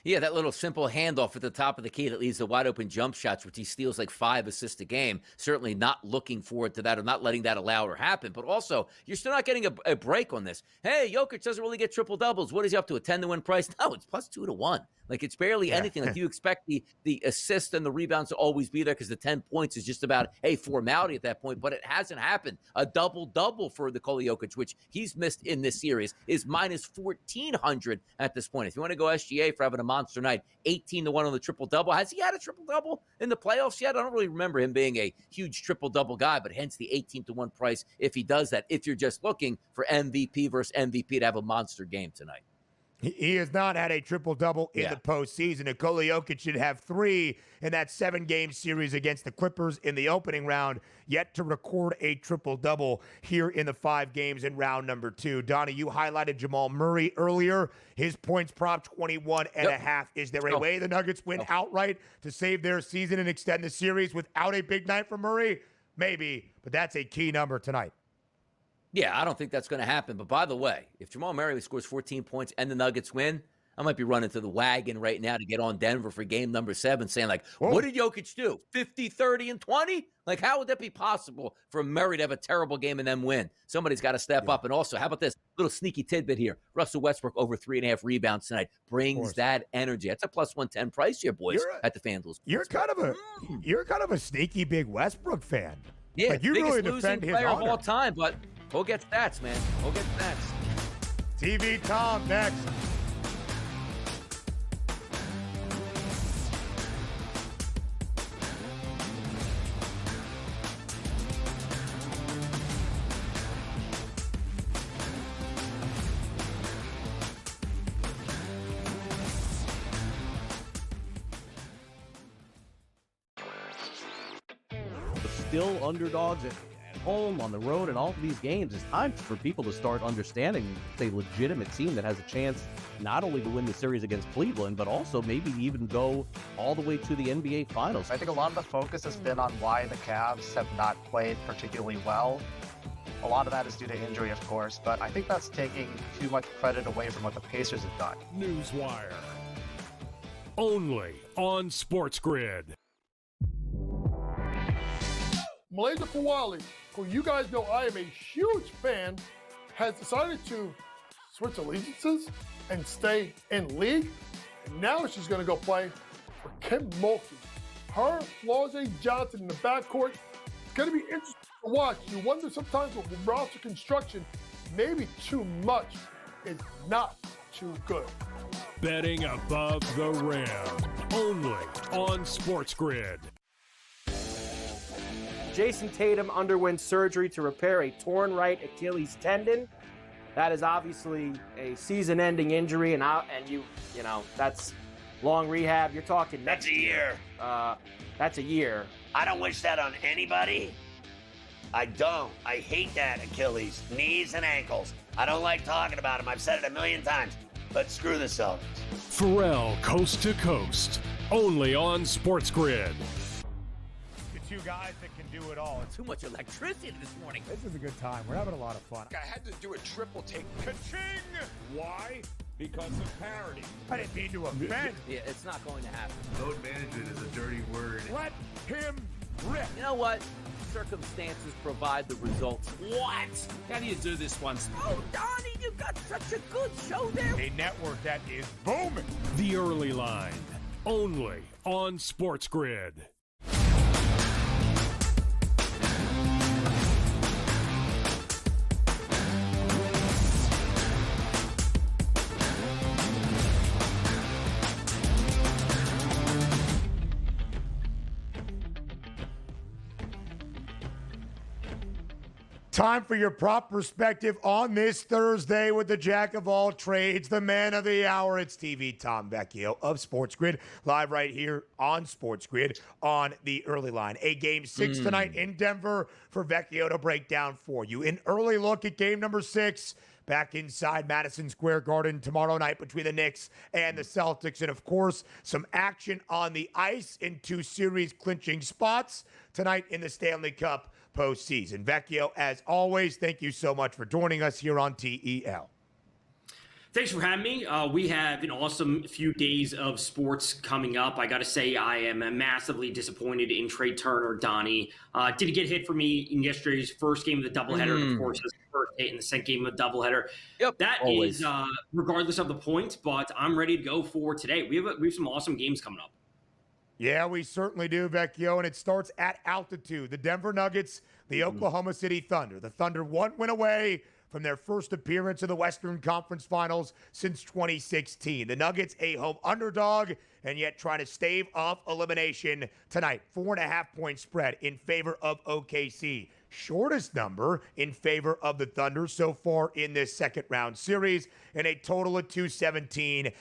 Yeah, that little simple handoff at the top of the key that leads to wide open jump shots, which he steals like 5 assists a game. Certainly not looking forward to that or not letting that allow or happen. But also, you're still not getting a break on this. Hey, Jokic doesn't really get triple doubles. What is he up to, a 10-to-1 price? No, it's plus 2 to 1. Like, it's barely anything. Like, you expect the assist and the rebounds to always be there because the 10 points is just about a formality at that point, but it hasn't happened. A double-double for Nikola Jokic, which he's missed in this series, is minus 1,400 at this point. If you want to go SGA for having a monster night. 18-1 on the triple-double. Has he had a triple-double in the playoffs yet? I don't really remember him being a huge triple-double guy, but hence the 18-1 price if he does that, if you're just looking for MVP versus MVP to have a monster game tonight. He has not had a triple-double in the postseason. Nikola Jokic should have 3 in that 7-game series against the Clippers in the opening round, yet to record a triple-double here in the 5 games in round number 2. Donnie, you highlighted Jamal Murray earlier. His points prop 21.5. Is there a way the Nuggets win outright to save their season and extend the series without a big night for Murray? Maybe, but that's a key number tonight. Yeah, I don't think that's going to happen. But by the way, if Jamal Murray scores 14 points and the Nuggets win, I might be running to the wagon right now to get on Denver for game number 7 saying, like, what did Jokic do? 50, 30, and 20? Like, how would that be possible for Murray to have a terrible game and then win? Somebody's got to step up. And also, how about this little sneaky tidbit here? Russell Westbrook over 3.5 rebounds tonight brings that energy. That's a plus 110 price here, boys, at the FanDuel. You're kind of a sneaky big Westbrook fan. Yeah, like you really defend his player honor. of all time, but go get stats, man. Go get stats. TV Tom next. Still underdogs at home, on the road, and all of these games. It's time for people to start understanding it's a legitimate team that has a chance not only to win the series against Cleveland, but also maybe even go all the way to the NBA Finals. I think a lot of the focus has been on why the Cavs have not played particularly well. A lot of that is due to injury, of course, but I think that's taking too much credit away from what the Pacers have done. Newswire. Only on SportsGrid. Malaysia Fawali, who you guys know I am a huge fan, has decided to switch allegiances and stay in league. And now she's going to go play for Kim Mulkey. Her, Flau'jae Johnson in the backcourt. It's going to be interesting to watch. You wonder sometimes with roster construction, maybe too much is not too good. Betting above the rim. Only on SportsGrid. Jason Tatum underwent surgery to repair a torn right Achilles tendon. That is obviously a season-ending injury, and you know that's long rehab. You're talking that's a year. That's a year. I don't wish that on anybody. I don't. I hate that Achilles, knees and ankles. I don't like talking about them. I've said it a million times. But screw the Celtics. Pharrell, coast to coast. Only on SportsGrid. The two guys that can do it all. Too much electricity this morning. This is a good time. We're having a lot of fun. I had to do a triple take. Ka-ching! Why? Because of parity. I didn't mean to offend. Yeah, it's not going to happen. Load management is a dirty word. Let him rip. You know what? Circumstances provide the results. What? How do you do this once? Oh, Donnie, you got such a good show there. A network that is booming. The Early Line. Only on SportsGrid. Time for your prop perspective on this Thursday with the jack of all trades, the man of the hour. It's TV Tom Vecchio of SportsGrid, live right here on SportsGrid on the Early Line. A game 6 tonight in Denver for Vecchio to break down for you. An early look at game number 6 back inside Madison Square Garden tomorrow night between the Knicks and the Celtics. And, of course, some action on the ice in 2 series clinching spots tonight in the Stanley Cup postseason. Vecchio, as always, thank you so much for joining us here on TEL. Thanks for having me. We have an awesome few days of sports coming up. I got to say, I am massively disappointed in Trey Turner, Donnie. Didn't get hit for me in yesterday's first game of the doubleheader. And of course, his first hit in the second game of the doubleheader. Yep, that always. is regardless of the points, but I'm ready to go for today. We have some awesome games coming up. Yeah, we certainly do, Vecchio, and it starts at altitude. The Denver Nuggets, the Oklahoma City Thunder. The Thunder 1 win away from their first appearance in the Western Conference Finals since 2016. The Nuggets, a home underdog, and yet trying to stave off elimination tonight. 4.5-point spread in favor of OKC. Shortest number in favor of the Thunder so far in this second round series, and a total of 217.5.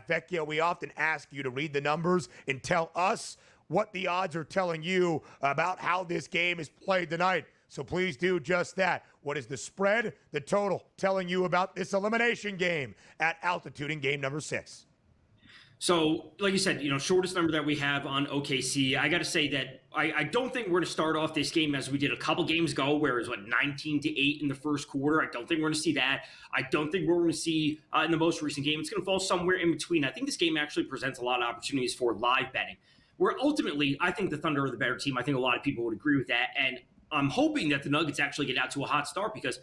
Vecchio, we often ask you to read the numbers and tell us what the odds are telling you about how this game is played tonight. So please do just that. What is the spread, the total, telling you about this elimination game at altitude in game number 6? So, like you said, shortest number that we have on OKC. I got to say that I don't think we're going to start off this game as we did a couple games ago, where it was 19-8 in the first quarter. I don't think we're going to see that. I don't think we're going to see in the most recent game. It's going to fall somewhere in between. I think this game actually presents a lot of opportunities for live betting, where ultimately I think the Thunder are the better team. I think a lot of people would agree with that, and I'm hoping that the Nuggets actually get out to a hot start because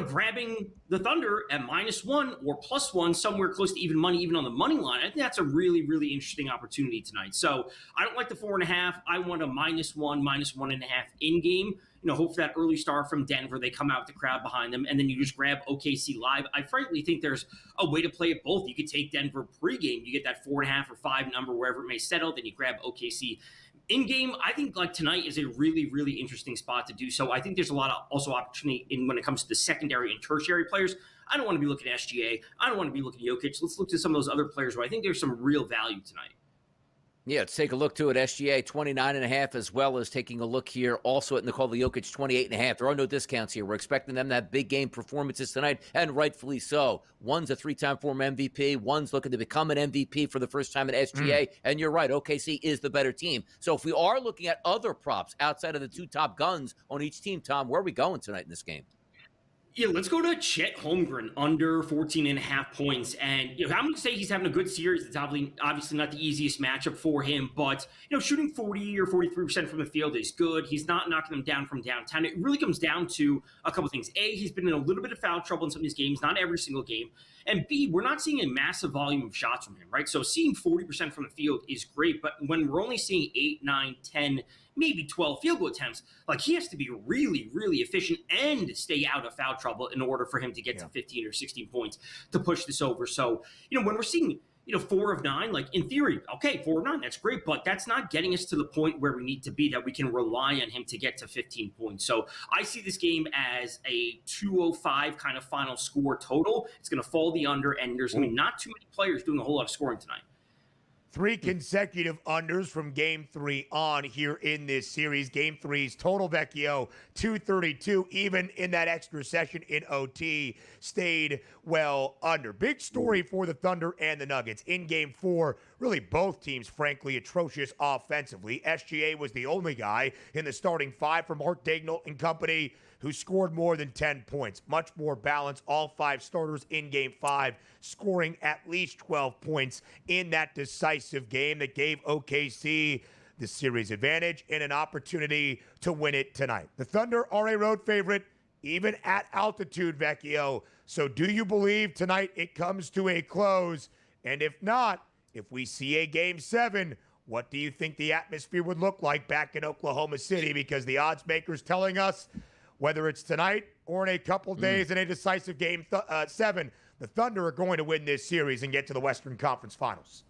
grabbing the Thunder at -1 or +1, somewhere close to even money, even on the money line, I think that's a really, really interesting opportunity tonight. So I don't like the 4.5. I want a -1, -1.5 in game. Hope for that early start from Denver. They come out with the crowd behind them, and then you just grab OKC live. I frankly think there's a way to play it both. You could take Denver pregame. You get that 4.5 or 5 number, wherever it may settle. Then you grab OKC in-game. I think tonight is a really, really interesting spot to do so. I think there's a lot of also opportunity when it comes to the secondary and tertiary players. I don't want to be looking at SGA. I don't want to be looking at Jokic. Let's look to some of those other players where I think there's some real value tonight. Yeah, let's take a look to it. SGA 29.5, as well as taking a look here also at Nikola Jokic 28.5. There are no discounts here. We're expecting them to have big game performances tonight, and rightfully so. One's a 3-time former MVP. One's looking to become an MVP for the first time at SGA. And you're right, OKC is the better team. So if we are looking at other props outside of the two top guns on each team, Tom, where are we going tonight in this game? Yeah, let's go to Chet Holmgren under 14.5 points. And I'm going to say he's having a good series. It's obviously not the easiest matchup for him, but shooting 40 or 43% from the field is good. He's not knocking them down from downtown. It really comes down to a couple things. A, he's been in a little bit of foul trouble in some of these games, not every single game. And B, we're not seeing a massive volume of shots from him, right? So seeing 40% from the field is great, but when we're only seeing 8, 9, 10, maybe 12 field goal attempts, he has to be really, really efficient and stay out of foul trouble in order for him to get to 15 or 16 points to push this over. So, when we're seeing, 4 of 9, in theory, okay, 4 of 9, that's great, but that's not getting us to the point where we need to be that we can rely on him to get to 15 points. So I see this game as a 205 kind of final score total. It's going to fall the under, and there's going to be not too many players doing a whole lot of scoring tonight. 3 consecutive unders from Game 3 on here in this series. Game 3's total, Vecchio, 232. Even in that extra session in OT, stayed well under. Big story for the Thunder and the Nuggets. In Game 4, really both teams, frankly, atrocious offensively. SGA was the only guy in the starting 5 for Mark Daigneault and company who scored more than 10 points. Much more balance. All 5 starters in Game 5 scoring at least 12 points in that decisive game that gave OKC the series advantage and an opportunity to win it tonight. The Thunder are a road favorite, even at altitude, Vecchio. So do you believe tonight it comes to a close? And if not, if we see a Game 7, what do you think the atmosphere would look like back in Oklahoma City? Because the odds makers telling us whether it's tonight or in a couple days in a decisive Game 7, the Thunder are going to win this series and get to the Western Conference Finals.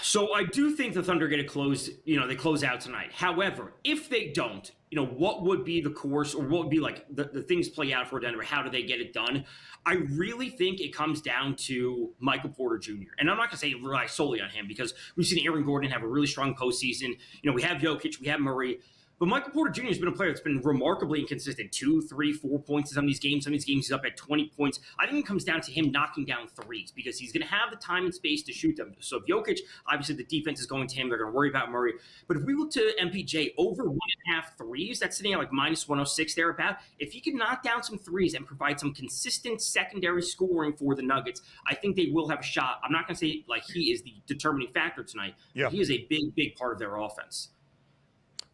So I do think the Thunder get a close, they close out tonight. However, if they don't, what would be the course, or what would be the things play out for Denver? How do they get it done? I really think it comes down to Michael Porter Jr. And I'm not going to say rely solely on him, because we've seen Aaron Gordon have a really strong postseason. We have Jokic, we have Murray. But Michael Porter Jr. has been a player that's been remarkably inconsistent. 2, 3, 4 points in some of these games. Some of these games he's up at 20 points. I think it comes down to him knocking down threes, because he's going to have the time and space to shoot them. So if Jokic, obviously the defense is going to him. They're going to worry about Murray. But if we look to MPJ, over 1.5 threes, that's sitting at minus 106 thereabout. If he can knock down some threes and provide some consistent secondary scoring for the Nuggets, I think they will have a shot. I'm not going to say he is the determining factor tonight. Yeah. He is a big, big part of their offense.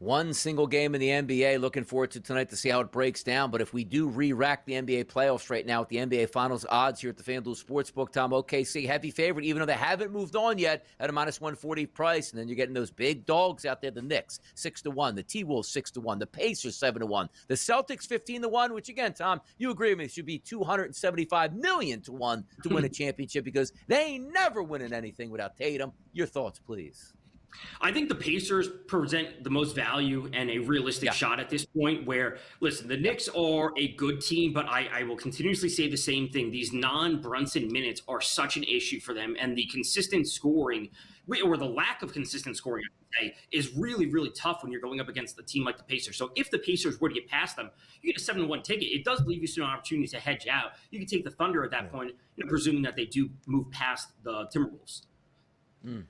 One single game in the NBA. Looking forward to tonight to see how it breaks down. But if we do re-rack the NBA playoffs right now with the NBA Finals odds here at the FanDuel Sportsbook, Tom, OKC heavy favorite, even though they haven't moved on yet at a minus 140 price. And then you're getting those big dogs out there, the Knicks 6-1, the T-Wolves 6-1, the Pacers 7-1, the Celtics 15-1, which again, Tom, you agree with me, should be 275 million to 1 to win a championship because they ain't never winning anything without Tatum. Your thoughts, please. I think the Pacers present the most value and a realistic shot at this point where, listen, the Knicks are a good team, but I will continuously say the same thing. These non-Brunson minutes are such an issue for them, and the consistent scoring, or the lack of consistent scoring, I would say, is really, really tough when you're going up against a team like the Pacers. So if the Pacers were to get past them, you get a 7-1 ticket. It does leave you some opportunity to hedge out. You can take the Thunder at that point, presuming that they do move past the Timberwolves.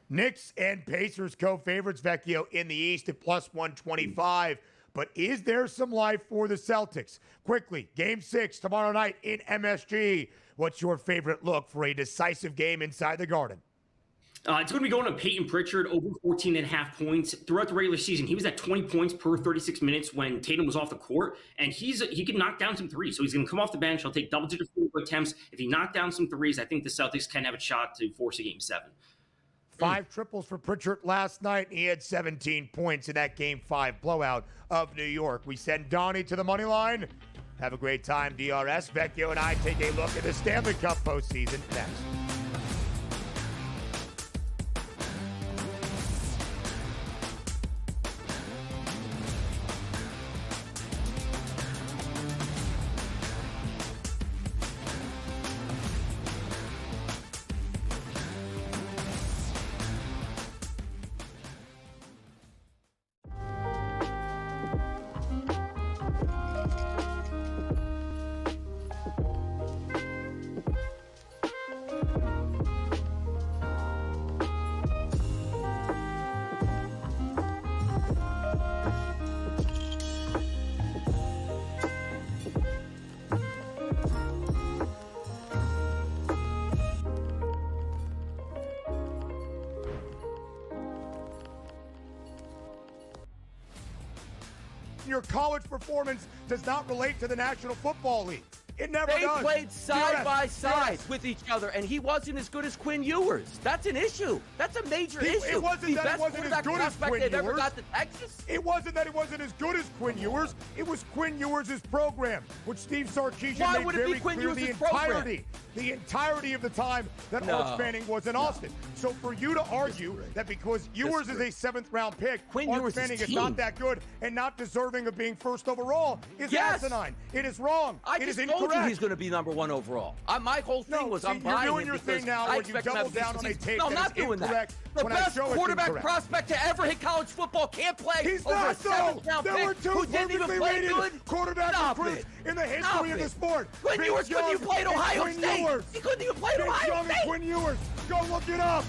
Knicks and Pacers co-favorites, Vecchio, in the East at plus 125. But is there some life for the Celtics? Quickly, Game 6 tomorrow night in MSG. What's your favorite look for a decisive game inside the Garden? It's going to be going to Peyton Pritchard over 14.5 points. Throughout the regular season, he was at 20 points per 36 minutes when Tatum was off the court, and he can knock down some threes. So he's going to come off the bench. He'll take double-digit attempts. If he knocked down some threes, I think the Celtics can have a shot to force a Game 7. 5 triples for Pritchard last night. He had 17 points in that Game 5 blowout of New York. We send Donnie to the money line. Have a great time, DRS. Vecchio and I take a look at the Stanley Cup postseason next. Your college performance does not relate to the National Football League. It never They does. played side by side Yes. with each other, and he wasn't as good as Quinn Ewers. That's an issue. That's a major issue. It wasn't that he wasn't as good as Quinn they've ever Ewers. got to Texas. It wasn't that he wasn't as good as Quinn Ewers. It was Quinn Ewers' program, which Steve Sarkisian Why made would it be very Quinn clear Ewers' the entirety of the time that Arch Manning was in Austin. So for you to argue that because Ewers is a 7th-round pick, Arch Manning is not that good and not deserving of being first overall is asinine. It is wrong. It is incorrect. I just told you he's going to be number 1 overall. My whole thing was I'm buying you're doing him your because thing now I where you expect him to double have a down on a decent tape season. No, I'm that not is doing incorrect that. The when I best show it's quarterback incorrect. prospect to ever hit college football can't play He's over not, a 7th-round There were pick two who didn't even perfectly play rated good. quarterback Stop recruits it. in the history of the sport. Quinn Vince Ewers couldn't Young even play at and Ohio Quinn State. Ewers. He couldn't even play at Vince Ohio Young State. and Quinn Ewers. Go look it up.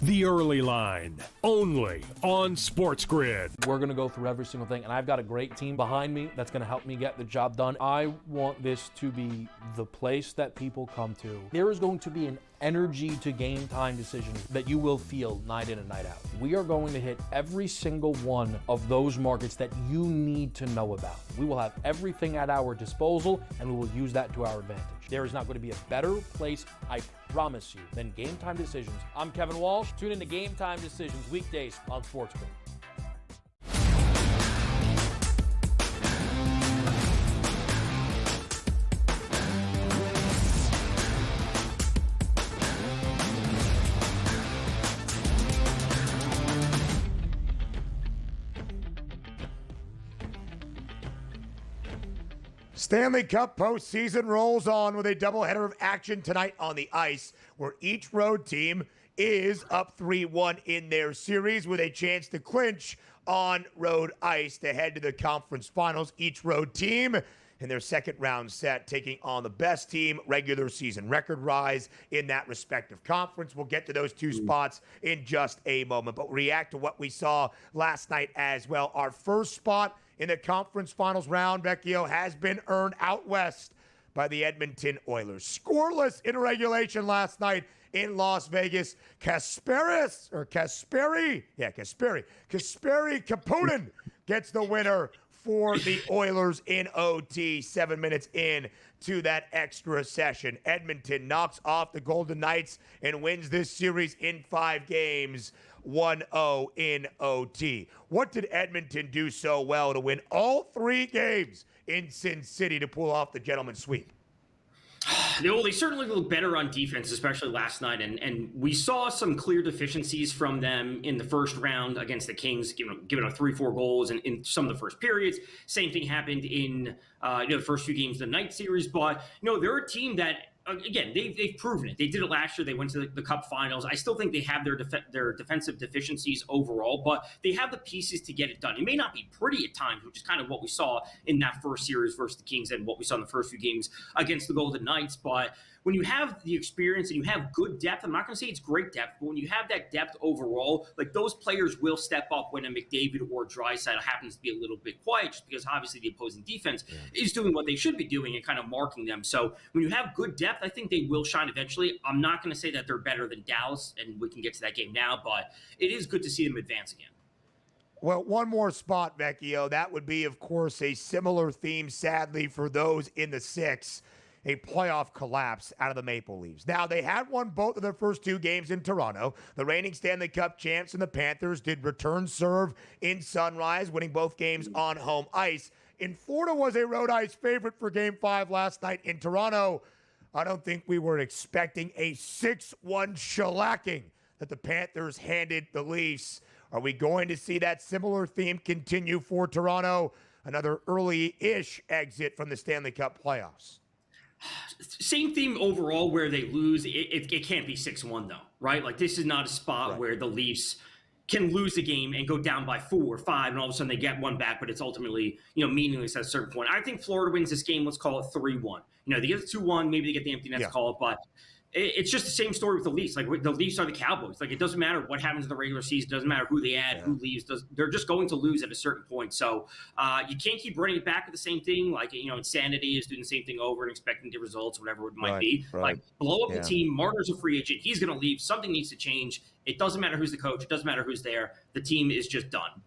The Early Line, only on SportsGrid. We're going to go through every single thing, and I've got a great team behind me that's going to help me get the job done. I want this to be the place that people come to. There is going to be an energy to game time decisions that you will feel night in and night out. We are going to hit every single one of those markets that you need to know about. We will have everything at our disposal, and we will use that to our advantage. There is not going to be a better place, I promise you, than Game Time Decisions. I'm Kevin Walsh. Tune in to Game Time Decisions weekdays on SportsGrid. Stanley Cup postseason rolls on with a doubleheader of action tonight on the ice, where each road team is up 3-1 in their series with a chance to clinch on road ice to head to the conference finals. Each road team in their second round set taking on the best team, regular season record rise in that respective conference. We'll get to those two spots in just a moment, but react to what we saw last night as well. Our first spot in the conference finals round, Vecchio, has been earned out west by the Edmonton Oilers. Scoreless in regulation last night in Las Vegas. Kasperi Kapanen gets the winner for the Oilers in OT, 7 minutes in to that extra session. Edmonton knocks off the Golden Knights and wins this series in 5 games, 1-0 in OT. What did Edmonton do so well to win all 3 games in Sin City to pull off the gentleman's sweep? They certainly look better on defense, especially last night. And we saw some clear deficiencies from them in the first round against the Kings, giving up 3-4 goals in some of the first periods. Same thing happened in the first few games of the night series. But, they're a team that, again, they've proven it. They did it last year. They went to the Cup Finals. I still think they have their defensive deficiencies overall, but they have the pieces to get it done. It may not be pretty at times, which is kind of what we saw in that first series versus the Kings and what we saw in the first few games against the Golden Knights. But when you have the experience and you have good depth, I'm not going to say it's great depth, but when you have that depth overall, like those players will step up when a McDavid or Draisaitl happens to be a little bit quiet, just because obviously the opposing defense is doing what they should be doing and kind of marking them. So when you have good depth, I think they will shine eventually. I'm not going to say that they're better than Dallas, and we can get to that game now, but it is good to see them advance again. Well, one more spot, Vecchio. That would be, of course, a similar theme, sadly, for those in the 6. A playoff collapse out of the Maple Leafs. Now, they had won both of their first 2 games in Toronto. The reigning Stanley Cup champs and the Panthers did return serve in Sunrise, winning both games on home ice. And Florida was a road ice favorite for Game 5 last night in Toronto. I don't think we were expecting a 6-1 shellacking that the Panthers handed the Leafs. Are we going to see that similar theme continue for Toronto? Another early-ish exit from the Stanley Cup playoffs. Same theme overall where they lose. It can't be 6-1 though, right? Like this is not a spot where the Leafs can lose the game and go down by 4 or 5 and all of a sudden they get one back, but it's ultimately, meaningless at a certain point. I think Florida wins this game. Let's call it 3-1. They get it 2-1, maybe they get the empty net call, but it's just the same story with the Leafs. Like the Leafs are the Cowboys. Like it doesn't matter what happens in the regular season. It doesn't matter who they add, who leaves. They're just going to lose at a certain point. So you can't keep running it back with the same thing. Like, insanity is doing the same thing over and expecting the results, whatever it might be. Like blow up the team. Marner's a free agent. He's going to leave. Something needs to change. It doesn't matter who's the coach. It doesn't matter who's there. The team is just done.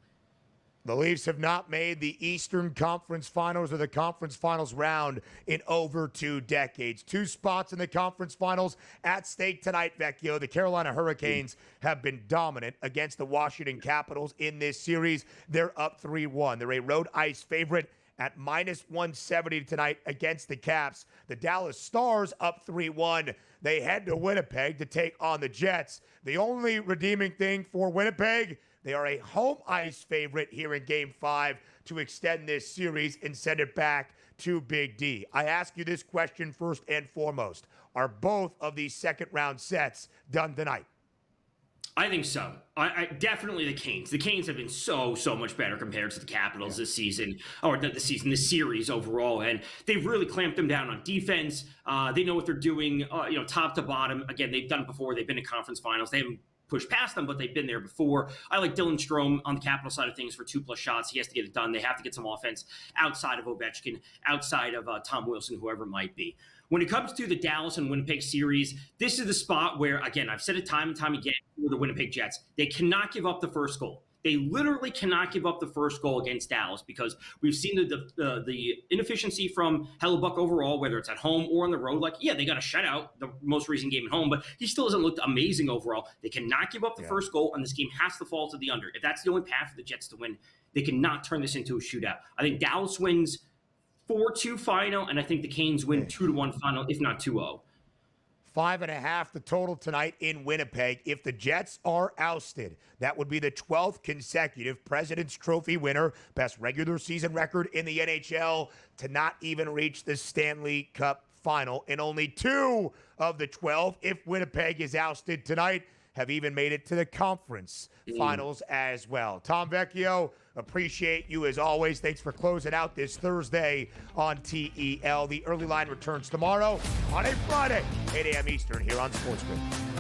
The Leafs have not made the Eastern Conference Finals or the Conference Finals round in over 2 decades. 2 spots in the Conference Finals at stake tonight, Vecchio. The Carolina Hurricanes have been dominant against the Washington Capitals in this series. They're up 3-1. They're a road ice favorite at -170 tonight against the Caps. The Dallas Stars up 3-1. They head to Winnipeg to take on the Jets. The only redeeming thing for Winnipeg, they are a home ice favorite here in Game 5 to extend this series and send it back to Big D. I ask you this question first and foremost. Are both of these second-round sets done tonight? I think so. I definitely the Canes. The Canes have been so much better compared to the Capitals this season, or this series overall, and they've really clamped them down on defense. They know what they're doing, top to bottom. Again, they've done it before. They've been in conference finals. They haven't pushed past them, but they've been there before. I like Dylan Strome on the Capital side of things for 2+ shots. He has to get it done. They have to get some offense outside of Ovechkin, outside of Tom Wilson, whoever it might be. When it comes to the Dallas and Winnipeg series, this is the spot where, again, I've said it time and time again for the Winnipeg Jets, they cannot give up the first goal. They literally cannot give up the first goal against Dallas because we've seen the inefficiency from Hellebuck overall, whether it's at home or on the road. Like, yeah, they got a shutout the most recent game at home, but he still hasn't looked amazing overall. They cannot give up the first goal, and this game has to fall to the under. If that's the only path for the Jets to win, they cannot turn this into a shootout. I think Dallas wins 4-2 final, and I think the Canes win 2-1 final, if not 2-0. 5.5 the total tonight in Winnipeg. If the Jets are ousted, that would be the 12th consecutive President's Trophy winner, best regular season record in the NHL, to not even reach the Stanley Cup final. And only 2 of the 12, if Winnipeg is ousted tonight, have even made it to the conference finals as well. Tom Vecchio, appreciate you as always. Thanks for closing out this Thursday on TEL. The early line returns tomorrow on a Friday, 8 a.m. Eastern here on SportsGrid.